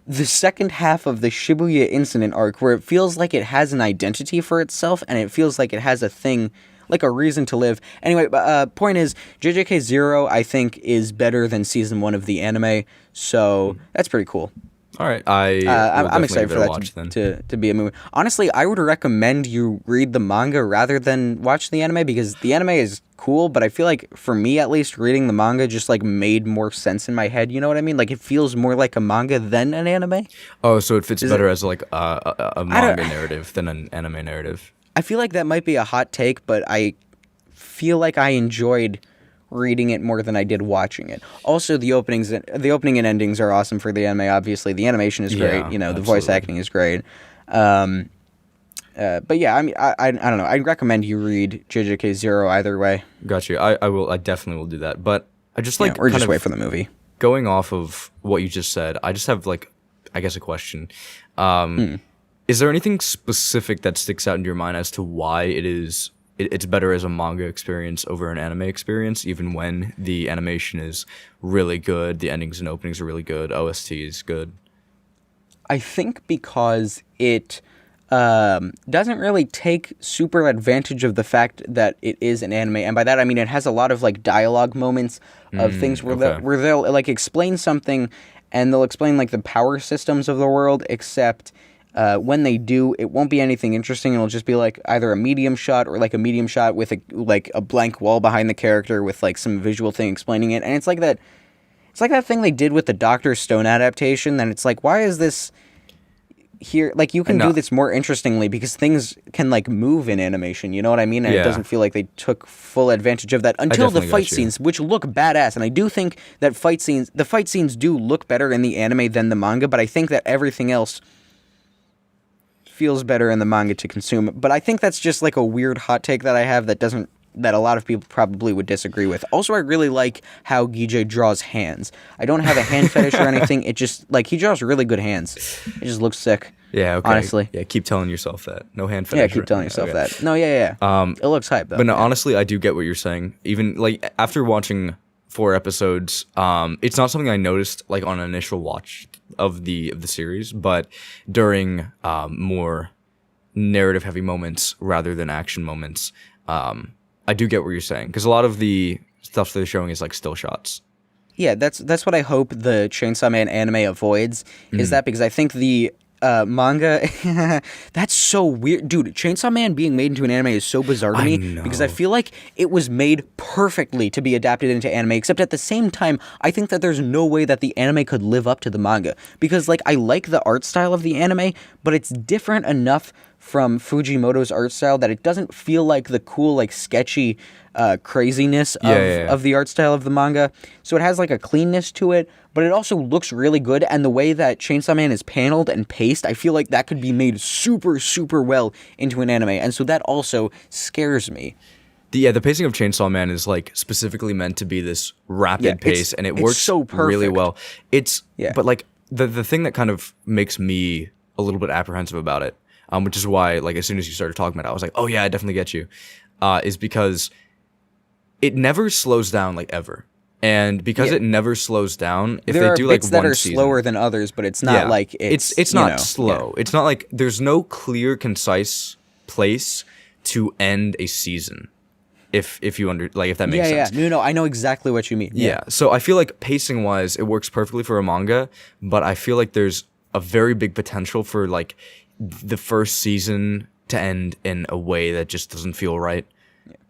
the second half of the Shibuya incident arc, where it feels like it has an identity for itself, and it feels like it has a thing, like a reason to live. Anyway, point is, JJK Zero, I think, is better than Season 1 of the anime, so that's pretty cool. All right, I'm excited for that to be a movie. Honestly, I would recommend you read the manga rather than watch the anime, because the anime is cool, but I feel like, for me at least, reading the manga just like made more sense in my head. You know what I mean? Like, it feels more like a manga than an anime. Oh, so it fits better as like a manga narrative than an anime narrative. I feel like that might be a hot take, but I feel like I enjoyed reading it more than I did watching it. Also, the opening and endings are awesome for the anime. Obviously, the animation is great. You know, absolutely. The voice acting is great. But yeah, I mean, I don't know. I'd recommend you read JJK Zero either way. Got you. I will. I definitely will do that. But I just like, or just wait for the movie. Going off of what you just said, I just have like, I guess, a question. Is there anything specific that sticks out in your mind as to why it's better as a manga experience over an anime experience, even when the animation is really good, the endings and openings are really good, OST is good? I think because it doesn't really take super advantage of the fact that it is an anime, and by that I mean it has a lot of like dialogue moments of things where they'll like explain something, and they'll explain like the power systems of the world, except when they do, it won't be anything interesting. It'll just be like either a medium shot or like a medium shot with a blank wall behind the character with like some visual thing explaining it. And it's like that thing they did with the Dr. Stone adaptation. Then it's like, why is this here? Like, you can do this more interestingly because things can like move in animation. You know what I mean? And it doesn't feel like they took full advantage of that until the fight scenes, which look badass. And I do think that the fight scenes do look better in the anime than the manga. But I think that everything else feels better in the manga to consume. But I think that's just like a weird hot take that I have that a lot of people probably would disagree with. Also, I really like how Guijay draws hands. I don't have a hand fetish or anything. It just, like, he draws really good hands. It just looks sick. Yeah, okay. Honestly. Yeah, keep telling yourself that. No hand fetish. Yeah, keep telling yourself that. No, yeah. It looks hype, though. But no, honestly, I do get what you're saying. Even, like, after watching 4 episodes, it's not something I noticed, like, on an initial watch of the series, but during more narrative heavy moments rather than action moments, I do get what you're saying, because a lot of the stuff they're showing is like still shots. Yeah, that's what I hope the Chainsaw Man anime avoids, is that, because I think the manga, that's so weird. Dude, Chainsaw Man being made into an anime is so bizarre to me, because I feel like it was made perfectly to be adapted into anime, except at the same time, I think that there's no way that the anime could live up to the manga, because like, I like the art style of the anime, but it's different enough from Fujimoto's art style that it doesn't feel like the cool, like, sketchy craziness of the art style of the manga. So it has like a cleanness to it, but it also looks really good, and the way that Chainsaw Man is paneled and paced, I feel like that could be made super, super well into an anime, and so that also scares me. The pacing of Chainsaw Man is like specifically meant to be this rapid pace, and it works so really well. But like the thing that kind of makes me a little bit apprehensive about it, which is why, like, as soon as you started talking about it, I was like, oh yeah, I definitely get you, is because it never slows down, like, ever. And because it never slows down, if they do like one season, there are bits that are slower than others, but it's not like it's not slow. It's not like there's no clear, concise place to end a season. If you if that makes sense. No, I know exactly what you mean. Yeah. So I feel like pacing wise, it works perfectly for a manga, but I feel like there's a very big potential for like the first season to end in a way that just doesn't feel right.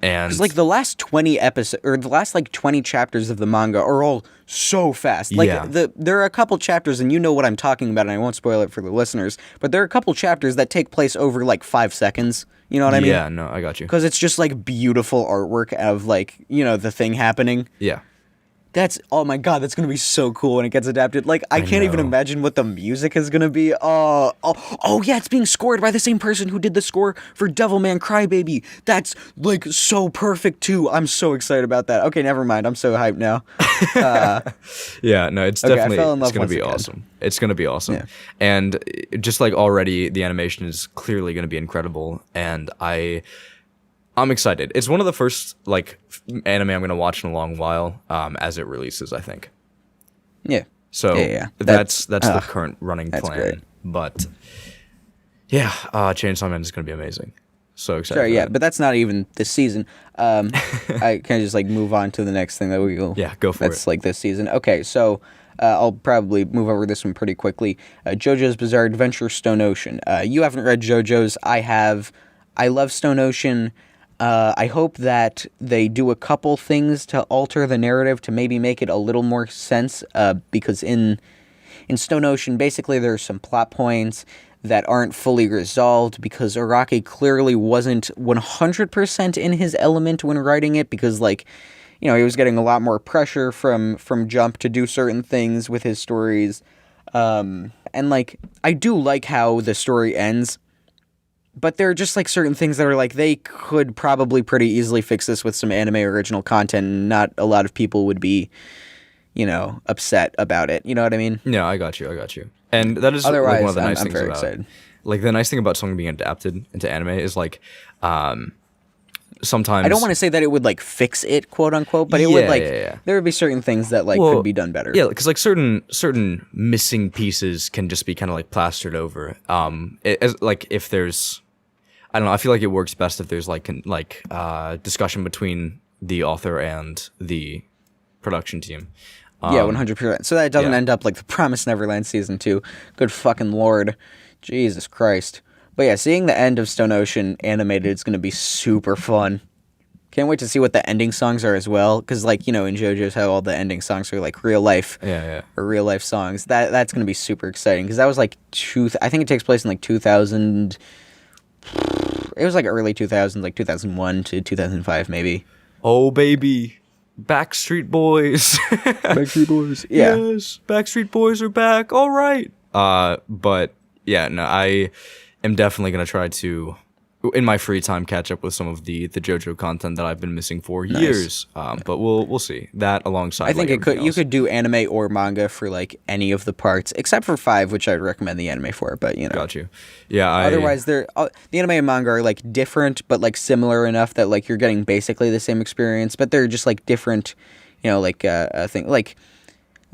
And because like the last 20 episodes or the last like 20 chapters of the manga are all so fast. Like there are a couple chapters, and you know what I'm talking about, and I won't spoil it for the listeners, but there are a couple chapters that take place over like 5 seconds. You know what I mean? Yeah, no, I got you. Because it's just like beautiful artwork of like, you know, the thing happening. Yeah. That's, oh my god, that's going to be so cool when it gets adapted. Like, I can't even imagine what the music is going to be. Oh, yeah, it's being scored by the same person who did the score for Devilman Crybaby. That's, like, so perfect, too. I'm so excited about that. Okay, never mind. I'm so hyped now. Yeah, no, it's definitely, it's going to be awesome. It's going to be awesome. Yeah. And just, like, already, the animation is clearly going to be incredible. And I'm excited. It's one of the first like anime I'm gonna watch in a long while, as it releases, I think. Yeah. So that's the current running plan. Great. But yeah, Chainsaw Man is gonna be amazing. So excited. Sorry, yeah, but that's not even this season. I can just like move on to the next thing that we will. Yeah, go for it. That's like this season. Okay, so I'll probably move over this one pretty quickly. JoJo's Bizarre Adventure Stone Ocean. You haven't read JoJo's. I have. I love Stone Ocean. I hope that they do a couple things to alter the narrative to maybe make it a little more sense, because in Stone Ocean, basically there's some plot points that aren't fully resolved because Araki clearly wasn't 100% in his element when writing it because, like, you know, he was getting a lot more pressure from Jump to do certain things with his stories. And, like, I do like how the story ends. But there are just, like, certain things that are, like, they could probably pretty easily fix this with some anime original content, and not a lot of people would be, you know, upset about it. You know what I mean? Yeah, I got you. And that is like, one of the nice things about excited. Like, the nice thing about something being adapted into anime is, like, sometimes... I don't want to say that it would, like, fix it, quote-unquote, but it would, like... Yeah. There would be certain things that, like, could be done better. Yeah, because, like, certain missing pieces can just be kind of, like, plastered over. Like, if there's... I don't know, I feel like it works best if there's, like, discussion between the author and the production team. Yeah, 100%. So that it doesn't end up like The Promised Neverland Season 2. Good fucking lord. Jesus Christ. But yeah, seeing the end of Stone Ocean animated is going to be super fun. Can't wait to see what the ending songs are as well. Because, like, you know, in JoJo's how all the ending songs are, like, real life. Yeah. Or real life songs. That's going to be super exciting. Because that was, like, I think it takes place in, like, 2000... It was, like, early 2000s, like, 2001 to 2005, maybe. Oh, baby. Backstreet Boys. Backstreet Boys. Yeah. Yes, Backstreet Boys are back. All right. But, yeah, no, I am definitely going to try to... in my free time, catch up with some of the JoJo content that I've been missing for years. But we'll see that alongside. I think you could do anime or manga for like any of the parts except for 5, which I'd recommend the anime for. But you know, got you. Yeah. Otherwise, the anime and manga are like different, but like similar enough that like you're getting basically the same experience, but they're just like different. You know, like a thing like.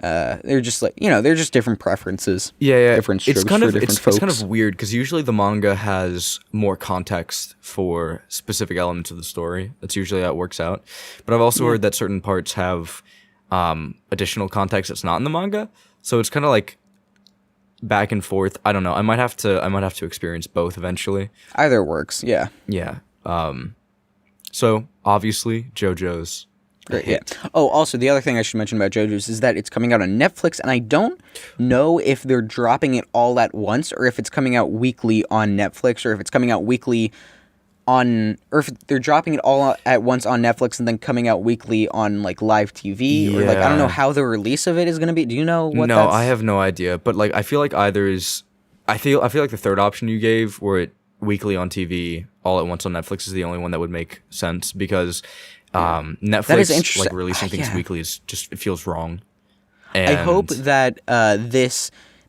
They're just like, you know, they're just different preferences. Yeah. Different strokes for different folks. It's kind of weird because usually the manga has more context for specific elements of the story. That's usually how it works out. But I've also heard that certain parts have additional context that's not in the manga. So it's kind of like back and forth. I don't know. I might have to experience both eventually. Either works. Yeah. Yeah. So obviously JoJo's. Great, yeah. Oh, also, the other thing I should mention about JoJo's is that it's coming out on Netflix, and I don't know if they're dropping it all at once, or if it's coming out weekly on Netflix, or if it's coming out weekly on... or if they're dropping it all at once on Netflix and then coming out weekly on, like, live TV, or, like, I don't know how the release of it is going to be. Do you know what No, I have no idea, but, like, I feel like either is... I feel like the third option you gave, where it weekly on TV, all at once on Netflix, is the only one that would make sense, because... Netflix like releasing things weekly is just, it feels wrong. And I hope that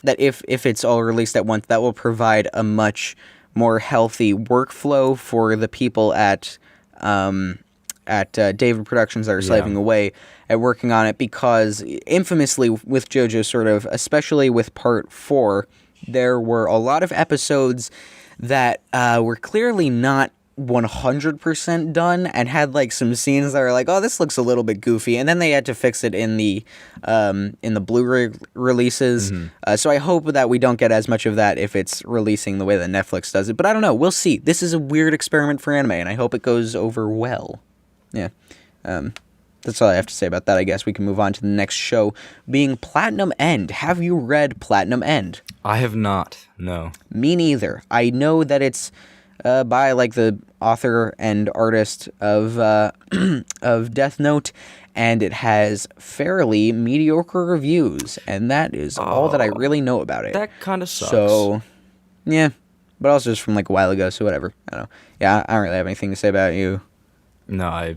if it's all released at once, that will provide a much more healthy workflow for the people at David Productions that are slaving away at working on it, because infamously with JoJo, sort of, especially with Part 4, there were a lot of episodes that were clearly not 100% done and had like some scenes that are like, oh, this looks a little bit goofy, and then they had to fix it in the Blu-ray releases. So I hope that we don't get as much of that if it's releasing the way that Netflix does it. But I don't know. We'll see. This is a weird experiment for anime, and I hope it goes over well. Yeah. That's all I have to say about that. I guess we can move on to the next show, being Platinum End. Have you read Platinum End? I have not. No. Me neither. I know that it's by like the author and artist of of Death Note, and it has fairly mediocre reviews, and that is all that I really know about it. That kind of sucks. So, yeah, but also just from like a while ago, so whatever. I don't know. Yeah, I don't really have anything to say about you. No, I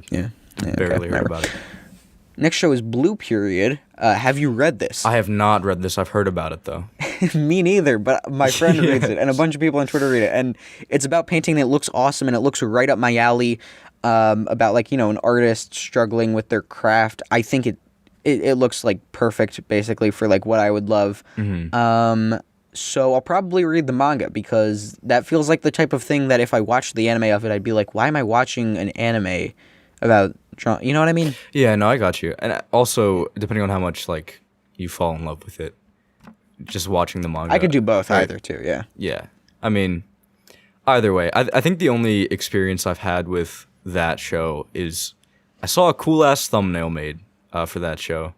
barely heard about it. Next show is Blue Period. Have you read this? I have not read this. I've heard about it, though. Me neither, but my friend reads it, and a bunch of people on Twitter read it. And it's about painting that looks awesome, and it looks right up my alley, about, like, you know, an artist struggling with their craft. I think it looks, like, perfect, basically, for, like, what I would love. So I'll probably read the manga, because that feels like the type of thing that if I watched the anime of it, I'd be like, why am I watching an anime about... You know what I mean? Yeah, no, I got you. And also, depending on how much, like, you fall in love with it, just watching the manga. I could do both either, too, yeah. Yeah. I mean, either way. I think the only experience I've had with that show is I saw a cool-ass thumbnail made for that show.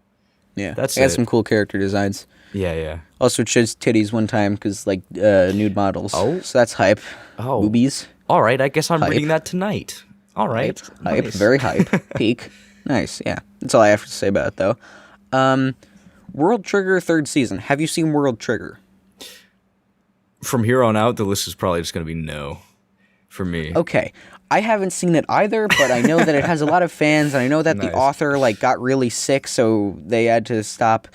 Yeah. That's it. It has some cool character designs. Yeah. Also, it shows titties one time because, like, nude models. Oh. So that's hype. Oh. Boobies. All right, I guess I'm reading that tonight. All right. Hype. Nice. Very hype. Peak. Nice, yeah. That's all I have to say about it, though. World Trigger 3rd season. Have you seen World Trigger? From here on out, the list is probably just going to be no for me. Okay. I haven't seen it either, but I know that it has a lot of fans, and I know that the author, like, got really sick, so they had to stop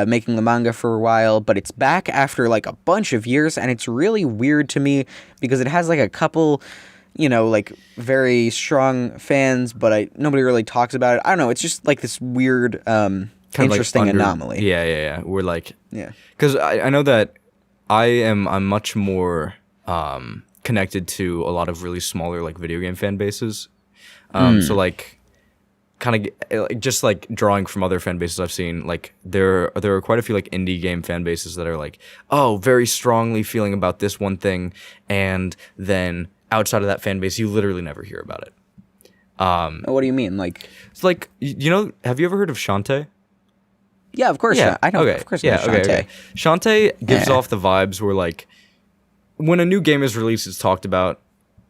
making the manga for a while, but it's back after, like, a bunch of years, and it's really weird to me because it has, like, a couple... you know, like, very strong fans, but nobody really talks about it. I don't know. It's just, like, this weird, interesting anomaly. Yeah. We're, like... Yeah. Because I know that I'm much more connected to a lot of really smaller, like, video game fan bases. So, like, kind of... just, like, drawing from other fan bases I've seen, like, there are quite a few, like, indie game fan bases that are, like, oh, very strongly feeling about this one thing, and then... outside of that fan base, you literally never hear about it. What do you mean? Like, it's like, you know, have you ever heard of Shantae? Yeah, of course. Yeah, I know. Okay. Of course, Shantae. Okay. Shantae gives off the vibes where, like, when a new game is released, it's talked about,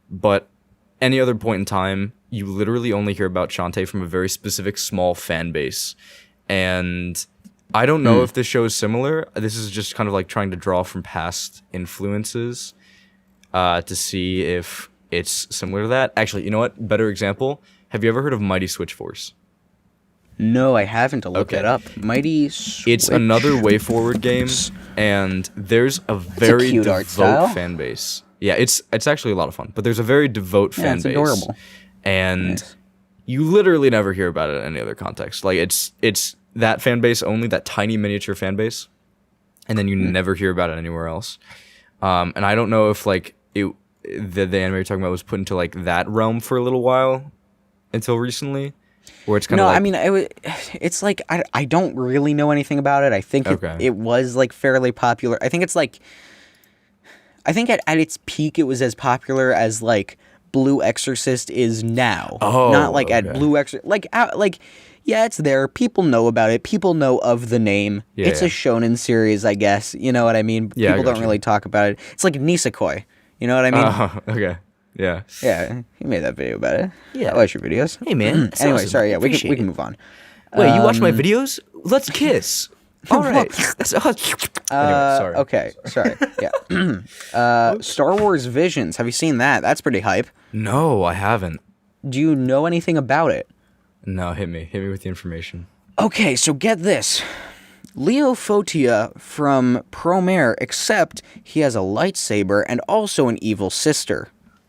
but any other point in time, you literally only hear about Shantae from a very specific small fan base. And I don't know if this show is similar. This is just kind of like trying to draw from past influences. To see if it's similar to that. Actually, you know what? Better example. Have you ever heard of Mighty Switch Force? No, I haven't. To look it up. Mighty Switch. It's another WayForward game, and there's a very devout fan base. Yeah, it's actually a lot of fun, but there's a very devout fan base. Yeah, it's adorable. And you literally never hear about it in any other context. Like, it's that fan base only, that tiny miniature fan base, and then you never hear about it anywhere else. And I don't know if, like, the anime you're talking about was put into, like, that realm for a little while until recently, where it's kind of like... No, I mean, it's like, I don't really know anything about it. I think it was, like, fairly popular. I think it's, like... I think at its peak, it was as popular as, like, Blue Exorcist is now. Oh, not, like, at Blue Exorcist... Like, yeah, it's there. People know about it. People know of the name. Yeah, it's a shonen series, I guess. You know what I mean? Yeah, people don't really talk about it. It's like Nisekoi. You know what I mean? Oh, okay. Yeah. Yeah, he made that video about it. Yeah. I watch your videos. Hey, man. Anyway, sorry. Yeah, we can move on. Wait, you watch my videos? Let's kiss. All right. That's awesome. Anyway, sorry. Okay, sorry. Yeah. Star Wars Visions. Have you seen that? That's pretty hype. No, I haven't. Do you know anything about it? No, hit me. Hit me with the information. Okay, so get this. Leo Fotia from Promare, except he has a lightsaber and also an evil sister.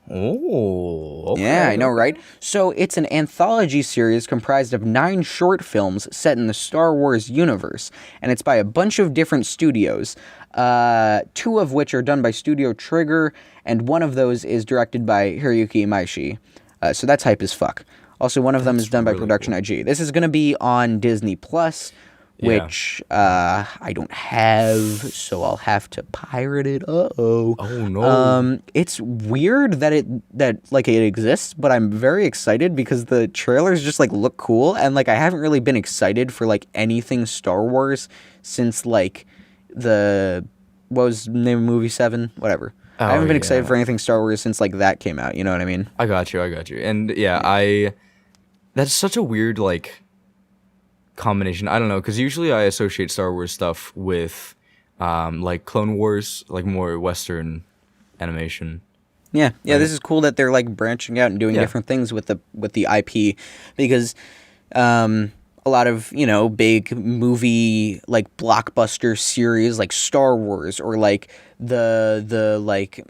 Oh, okay. Yeah, I know, right? So it's an anthology series comprised of 9 short films set in the Star Wars universe, and it's by a bunch of different studios, 2 of which are done by Studio Trigger, and one of those is directed by Hiroyuki Imaishi. So that's hype as fuck. Also, one of them is done by Production IG. This is going to be on Disney Plus, which I don't have, so I'll have to pirate it. Uh-oh. Oh, no. It's weird that it exists, but I'm very excited because the trailers just, like, look cool, and, like, I haven't really been excited for, like, anything Star Wars since, like, what was the name of movie 7? Whatever. I haven't been excited for anything Star Wars since, like, that came out, you know what I mean? I got you. And, that's such a weird, like, combination. I don't know, because usually I associate Star Wars stuff with like Clone Wars, like more Western animation. Yeah, this is cool that they're like branching out and doing different things with the IP, because a lot of, you know, big movie like blockbuster series like Star Wars, or like the like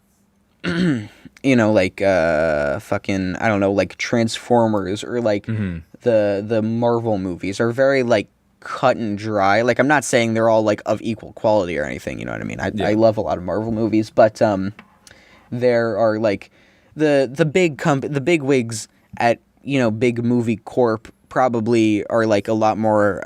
you know, like fucking, I don't know, like Transformers, or like the Marvel movies are very like cut and dry. Like, I'm not saying they're all like of equal quality or anything, you know what I mean? I love a lot of Marvel movies, but there are like the big wigs at, you know, big movie corp probably are like a lot more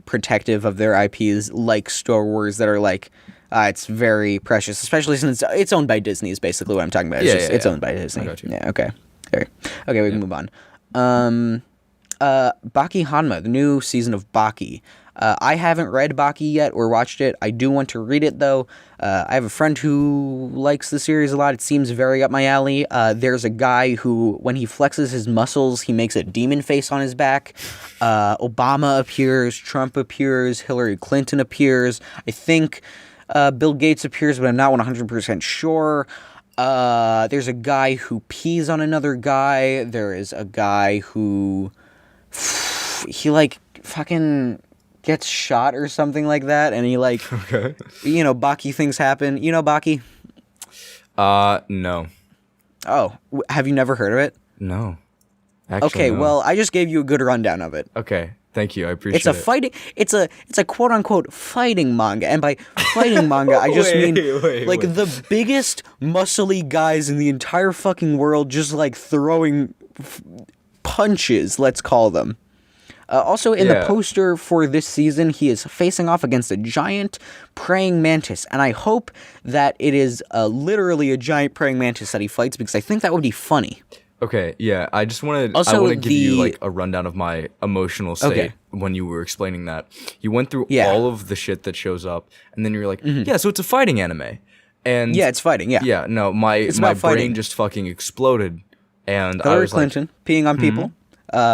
protective of their IPs, like Star Wars, that are like it's very precious, especially since it's owned by Disney, is basically what I'm talking about. It's owned by Disney. I got you. Yeah, okay. Okay, we can move on. Baki Hanma, the new season of Baki. I haven't read Baki yet or watched it. I do want to read it, though. I have a friend who likes the series a lot. It seems very up my alley. There's a guy who, when he flexes his muscles, he makes a demon face on his back. Obama appears, Trump appears, Hillary Clinton appears. I think Bill Gates appears, but I'm not 100% sure. There's a guy who pees on another guy. There is a guy who he like fucking gets shot or something like that, and he like you know, Baki things happen. You know Baki? No. Oh, have you never heard of it? No. Actually, okay, no. Well, I just gave you a good rundown of it. Okay. Thank you. I appreciate it. It's a quote unquote fighting manga. And by fighting manga, I just mean the biggest muscly guys in the entire fucking world just like throwing punches, let's call them. Also, in the poster for this season, he is facing off against a giant praying mantis. And I hope that it is literally a giant praying mantis that he fights, because I think that would be funny. Okay, yeah, I just wanted to give you like a rundown of my emotional state when you were explaining that. You went through all of the shit that shows up, and then you're like, so it's a fighting anime. And it's fighting, Yeah, no, my brain just fucking exploded, and Hillary I was Clinton peeing on people,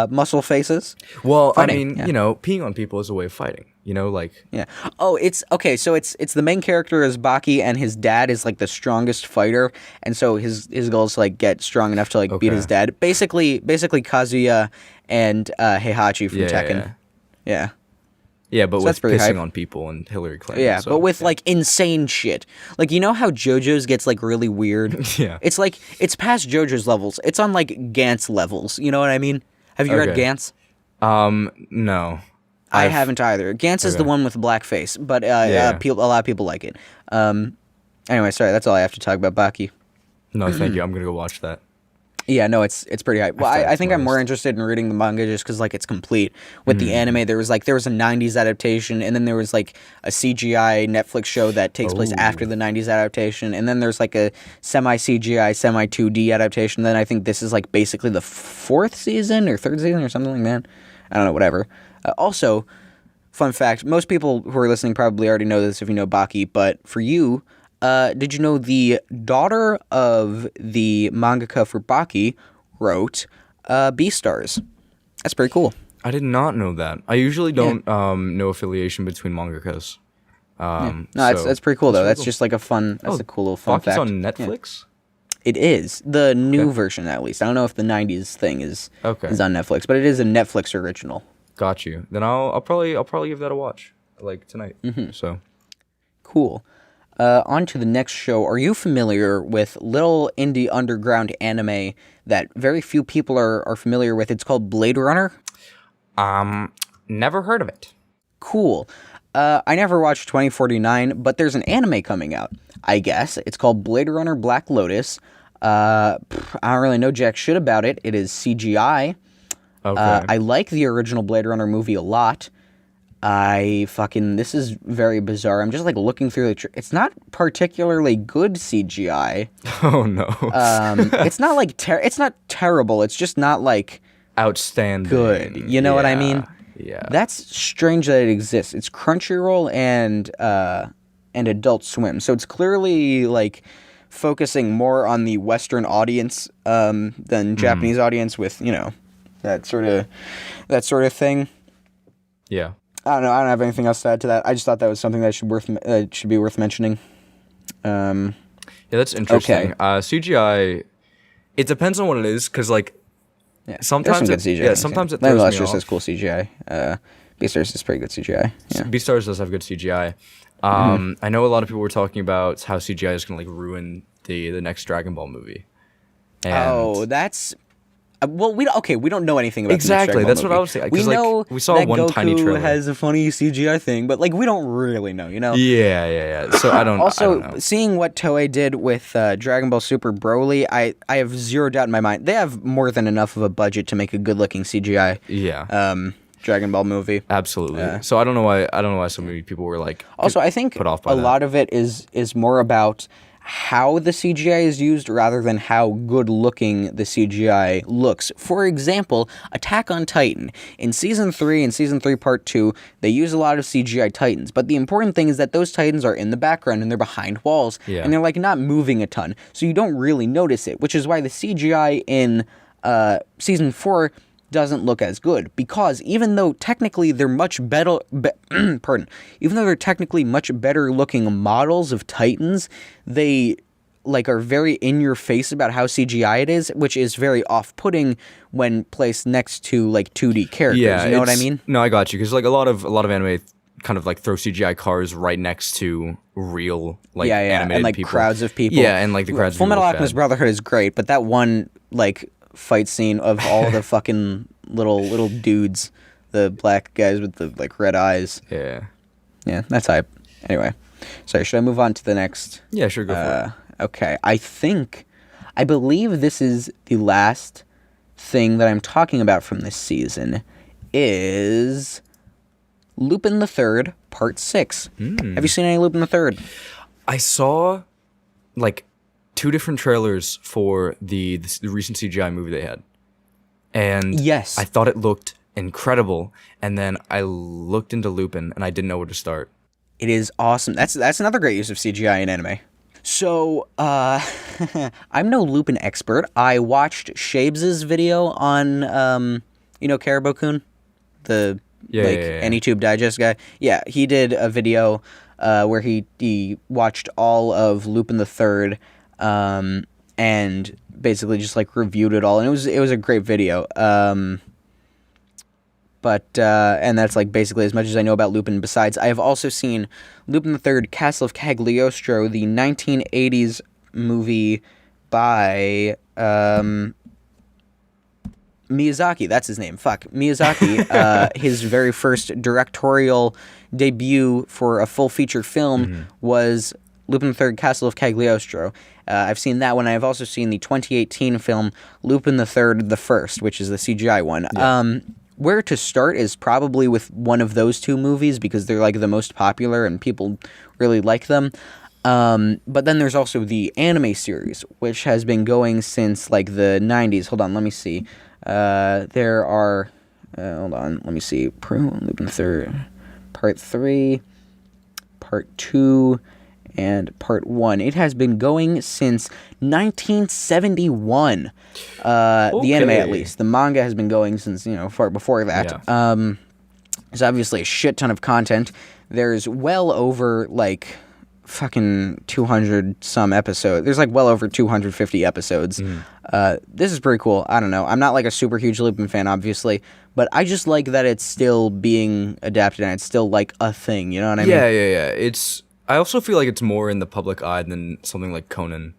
muscle faces. Well, fighting. I mean, you know, peeing on people is a way of fighting. You know, like... Yeah. Oh, it's... Okay, so it's the main character is Baki, and his dad is, like, the strongest fighter, and so his goal is to, like, get strong enough to, like, beat his dad. Basically Kazuya and Heihachi from Tekken. Yeah. Yeah, but so with pissing on people and Hillary Clinton. Yeah, but with, like, insane shit. Like, you know how Jojo's gets, like, really weird? Yeah. It's, like, it's past Jojo's levels. It's on, like, Gantz levels. You know what I mean? Have you read Gantz? No. I haven't either. Gantz is the one with the black face, but a lot of people like it. Anyway, sorry, that's all I have to talk about Baki. No, thank you. I'm gonna go watch that. Yeah, no, it's pretty hype. Well, I think I'm more interested in reading the manga just because like it's complete. With the anime, there was a 90s adaptation, and then there was like a CGI Netflix show that takes place after the 90s adaptation, and then there's like a semi-CGI, semi-2D adaptation. Then I think this is like basically the 4th season or 3rd season or something like that. I don't know, whatever. Also, fun fact, most people who are listening probably already know this if you know Baki, but for you, did you know the daughter of the mangaka for Baki wrote Beastars? That's pretty cool. I did not know that. I usually don't know affiliation between mangakas. No, that's pretty cool, though. That's just like a fun, that's a cool little fun fact. Baki's on Netflix? Yeah. It is. The new version, at least. I don't know if the 90s thing is on Netflix, but it is a Netflix original. Got you. Then I'll probably give that a watch, like tonight. So cool. On to the next show. Are you familiar with little indie underground anime that very few people are familiar with? It's called Blade Runner. Never heard of it. Cool. I never watched 2049, but there's an anime coming out, I guess. It's called Blade Runner Black Lotus. I don't really know jack shit about it. It is CGI. Okay. I like the original Blade Runner movie a lot. This is very bizarre. I'm just like looking through it's not particularly good CGI. Oh no. It's not like it's not terrible. It's just not like outstanding. Good. You know what I mean? Yeah. That's strange that it exists. It's Crunchyroll and Adult Swim. So it's clearly like focusing more on the Western audience than Japanese audience with, that sort of thing. Yeah. I don't know. I don't have anything else to add to that. I just thought that was something that should be worth mentioning. Yeah, that's interesting. Okay. CGI, it depends on what it is, because sometimes there's some good CGI. Yeah, sometimes it throws me off. has cool CGI. Beastars is pretty good CGI. Yeah. Beastars does have good CGI. I know a lot of people were talking about how CGI is going to ruin the next Dragon Ball movie. And that's. We don't know anything about exactly. The That's movie. what I was saying. We know we saw that one Goku tiny trailer. has a funny CGI thing, but we don't really know. Yeah. So I don't. Also, I don't know. Seeing what Toei did with Dragon Ball Super Broly, I have zero doubt in my mind they have more than enough of a budget to make a good-looking CGI. Yeah. Dragon Ball movie. Absolutely. So I don't know why so many people were Also, I think put off by a lot of it is more about how the CGI is used rather than how good looking the CGI looks. For example, Attack on Titan. In Season 3 and Season 3 Part 2, they use a lot of CGI Titans, but the important thing is that those Titans are in the background and they're behind walls, and they're not moving a ton, so you don't really notice it, which is why the CGI in Season 4 doesn't look as good, because even though technically they're much better even though they're technically much better looking models of Titans, they are very in your face about how CGI it is, which is very off-putting when placed next to 2D characters. You know what I mean? No, I got you, because a lot of anime kind of throw CGI cars right next to real animated and people. Crowds of people. Yeah, and the crowds. Full Metal Alchemist Brotherhood is great, but that one fight scene of all the fucking little dudes, the black guys with the red eyes. Yeah, that's hype. Anyway, sorry, should I move on to the next? Yeah, sure, go for it. Okay, I believe this is the last thing that I'm talking about from this season is Lupin III Part 6. Have you seen any Lupin III? I saw 2 different trailers for the recent CGI movie they had. And yes, I thought it looked incredible, and then I looked into Lupin and I didn't know where to start. It is awesome. That's another great use of CGI in anime. So, I'm no Lupin expert. I watched Shabes' video on Caribou-kun, the AnyTube Digest guy. Yeah, he did a video where he watched all of Lupin the Third, and basically just reviewed it all, and it was a great video. But that's basically as much as I know about Lupin. Besides, I have also seen Lupin the Third: Castle of Cagliostro, the 1980s movie by Miyazaki. That's his name. Miyazaki. His very first directorial debut for a full feature film was Lupin III: Castle of Cagliostro. I've seen that one. I've also seen the 2018 film Lupin III: The First, which is the CGI one. Yeah. Where to start is probably with one of those 2 movies because they're the most popular and people really like them. But then there's also the anime series, which has been going since the 90s. Hold on, let me see. There are... hold on, let me see. Lupin III, Part 3, Part 2... and Part 1. It has been going since 1971. The anime, at least. The manga has been going since, far before that. Yeah. There's obviously a shit ton of content. There's well over, fucking 200 some episodes. There's well over 250 episodes. This is pretty cool. I don't know. I'm not a super huge Lupin fan, obviously, but I just like that it's still being adapted and it's still a thing. You know what I mean? Yeah. I also feel like it's more in the public eye than something like Conan.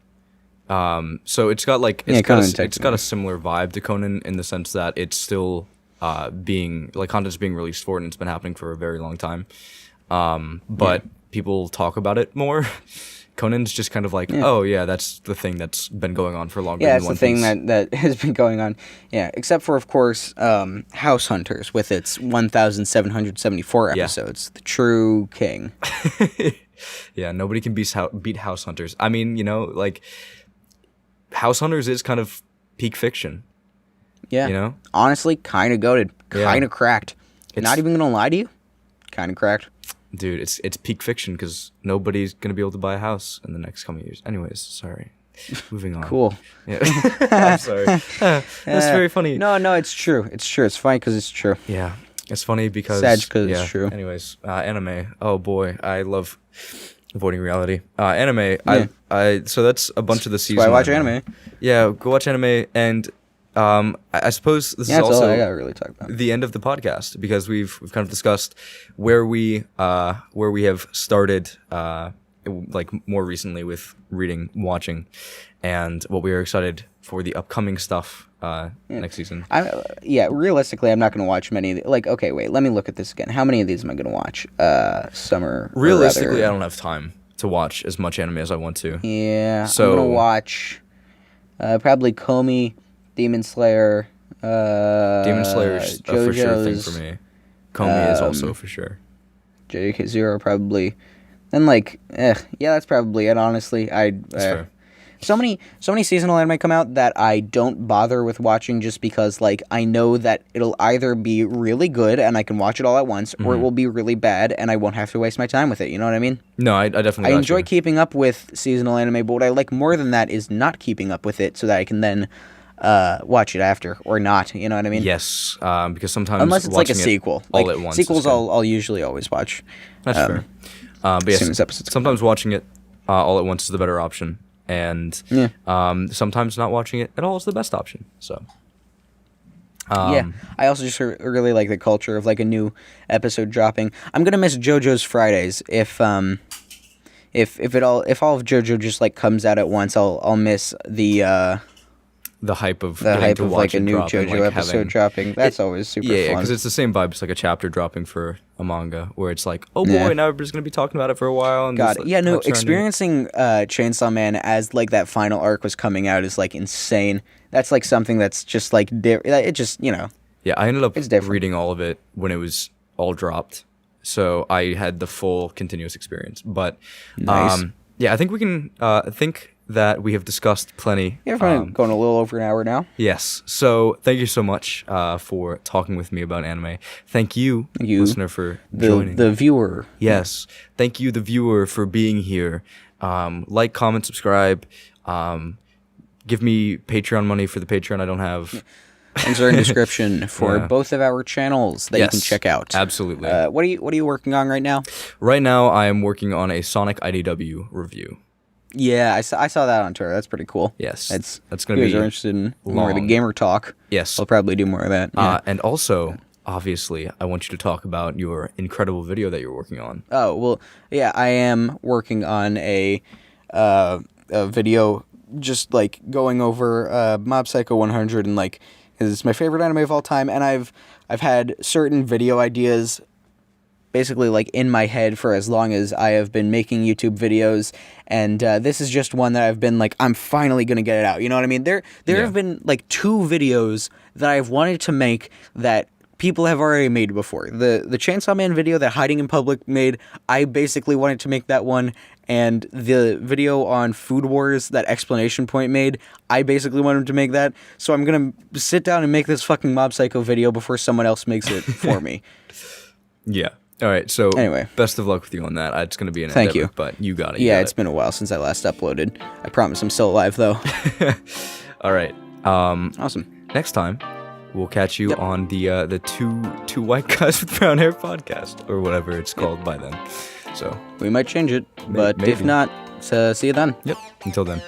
So it's got like it's got a similar vibe to Conan in the sense that it's still content's being released for it, and it's been happening for a very long time. But people talk about it more. Conan's just kind of like, oh yeah, that's the thing that's been going on for longer. Yeah, it's the thing that has been going on. Yeah, except for of course, House Hunters with its 1,774 episodes, the true king. Yeah, nobody can beat House Hunters. I mean, like House Hunters is kind of peak fiction. Yeah, honestly, kind of goated, kind of cracked. Not even gonna lie to you, kind of cracked. Dude, it's peak fiction because nobody's gonna be able to buy a house in the next coming years. Anyways, sorry. Moving on. Cool. Yeah. I'm sorry. That's very funny. No, it's true. It's true. It's funny because it's true. Yeah, it's funny because sad because it's true. Anyways, anime. Oh boy, I love avoiding reality. Anime. Yeah. So that's a bunch of the season. Why watch anime? Yeah, go watch anime and. I suppose this is also I gotta really talk about. The end of the podcast because we've kind of discussed where we have started like more recently with reading, watching, and what we are excited for the upcoming stuff next season. Realistically, I'm not gonna watch many of the, like. Okay, wait, let me look at this again. How many of these am I gonna watch? Summer. Realistically, I don't have time to watch as much anime as I want to. Yeah, so I'm gonna watch probably Komi. Demon Slayer. Demon Slayer is a for sure thing for me. Komi is also for sure. JK Zero probably. And that's probably it. Honestly, That's fair. So many seasonal anime come out that I don't bother with watching just because I know that it'll either be really good and I can watch it all at once, or it will be really bad and I won't have to waste my time with it. You know what I mean? No, I definitely. I enjoy keeping up with seasonal anime, but what I like more than that is not keeping up with it so that I can then watch it after or not. You know what I mean? Yes, because sometimes unless it's like a sequel, all at once. Sequels, I'll usually always watch. That's fair. But yes, sometimes watching it all at once is the better option, and sometimes not watching it at all is the best option. So. I also just really like the culture of a new episode dropping. I'm gonna miss JoJo's Fridays if all of JoJo just comes out at once. I'll miss the hype of a new JoJo episode dropping. That's always super fun. Yeah, because it's the same vibe. It's like a chapter dropping for a manga where it's like, oh boy, now everybody's gonna be talking about it for a while. And experiencing Chainsaw Man as that final arc was coming out is insane. That's something that's just it just Yeah, I ended up reading all of it when it was all dropped, so I had the full continuous experience. But nice. I think we can think that we have discussed plenty. Yeah, we're going a little over an hour now. Yes. So thank you so much for talking with me about anime. Thank you, listener, for joining. The viewer. Yes. Thank you, the viewer, for being here. Like, comment, subscribe. Give me Patreon money for the Patreon I don't have. Links are in the description for both of our channels that you can check out. Absolutely. What are you working on right now? Right now, I am working on a Sonic IDW review. Yeah, I saw that on Twitter. That's pretty cool. Yes, that's going to be. If you're interested in more of the gamer talk, yes, we'll probably do more of that. Yeah. And also, obviously, I want you to talk about your incredible video that you're working on. Oh well, yeah, I am working on a video just going over Mob Psycho 100 and it's my favorite anime of all time, and I've had certain video ideas basically in my head for as long as I have been making YouTube videos, and this is just one that I've been I'm finally gonna get it out. You know what I mean? There have been 2 videos that I've wanted to make that people have already made before. The Chainsaw Man video that Hiding in Public made, I basically wanted to make that one, and the video on Food Wars that Explanation Point made, I basically wanted to make that. So I'm gonna sit down and make this fucking Mob Psycho video before someone else makes it for me. Yeah. All right, so anyway, best of luck with you on that. It's going to be an Thank endeavor, you. But you got it. It's been a while since I last uploaded. I promise I'm still alive, though. All right. Awesome. Next time, we'll catch you on the two white guys with brown hair podcast, or whatever it's called by then. So we might change it, but maybe. If not, see you then. Yep. Until then.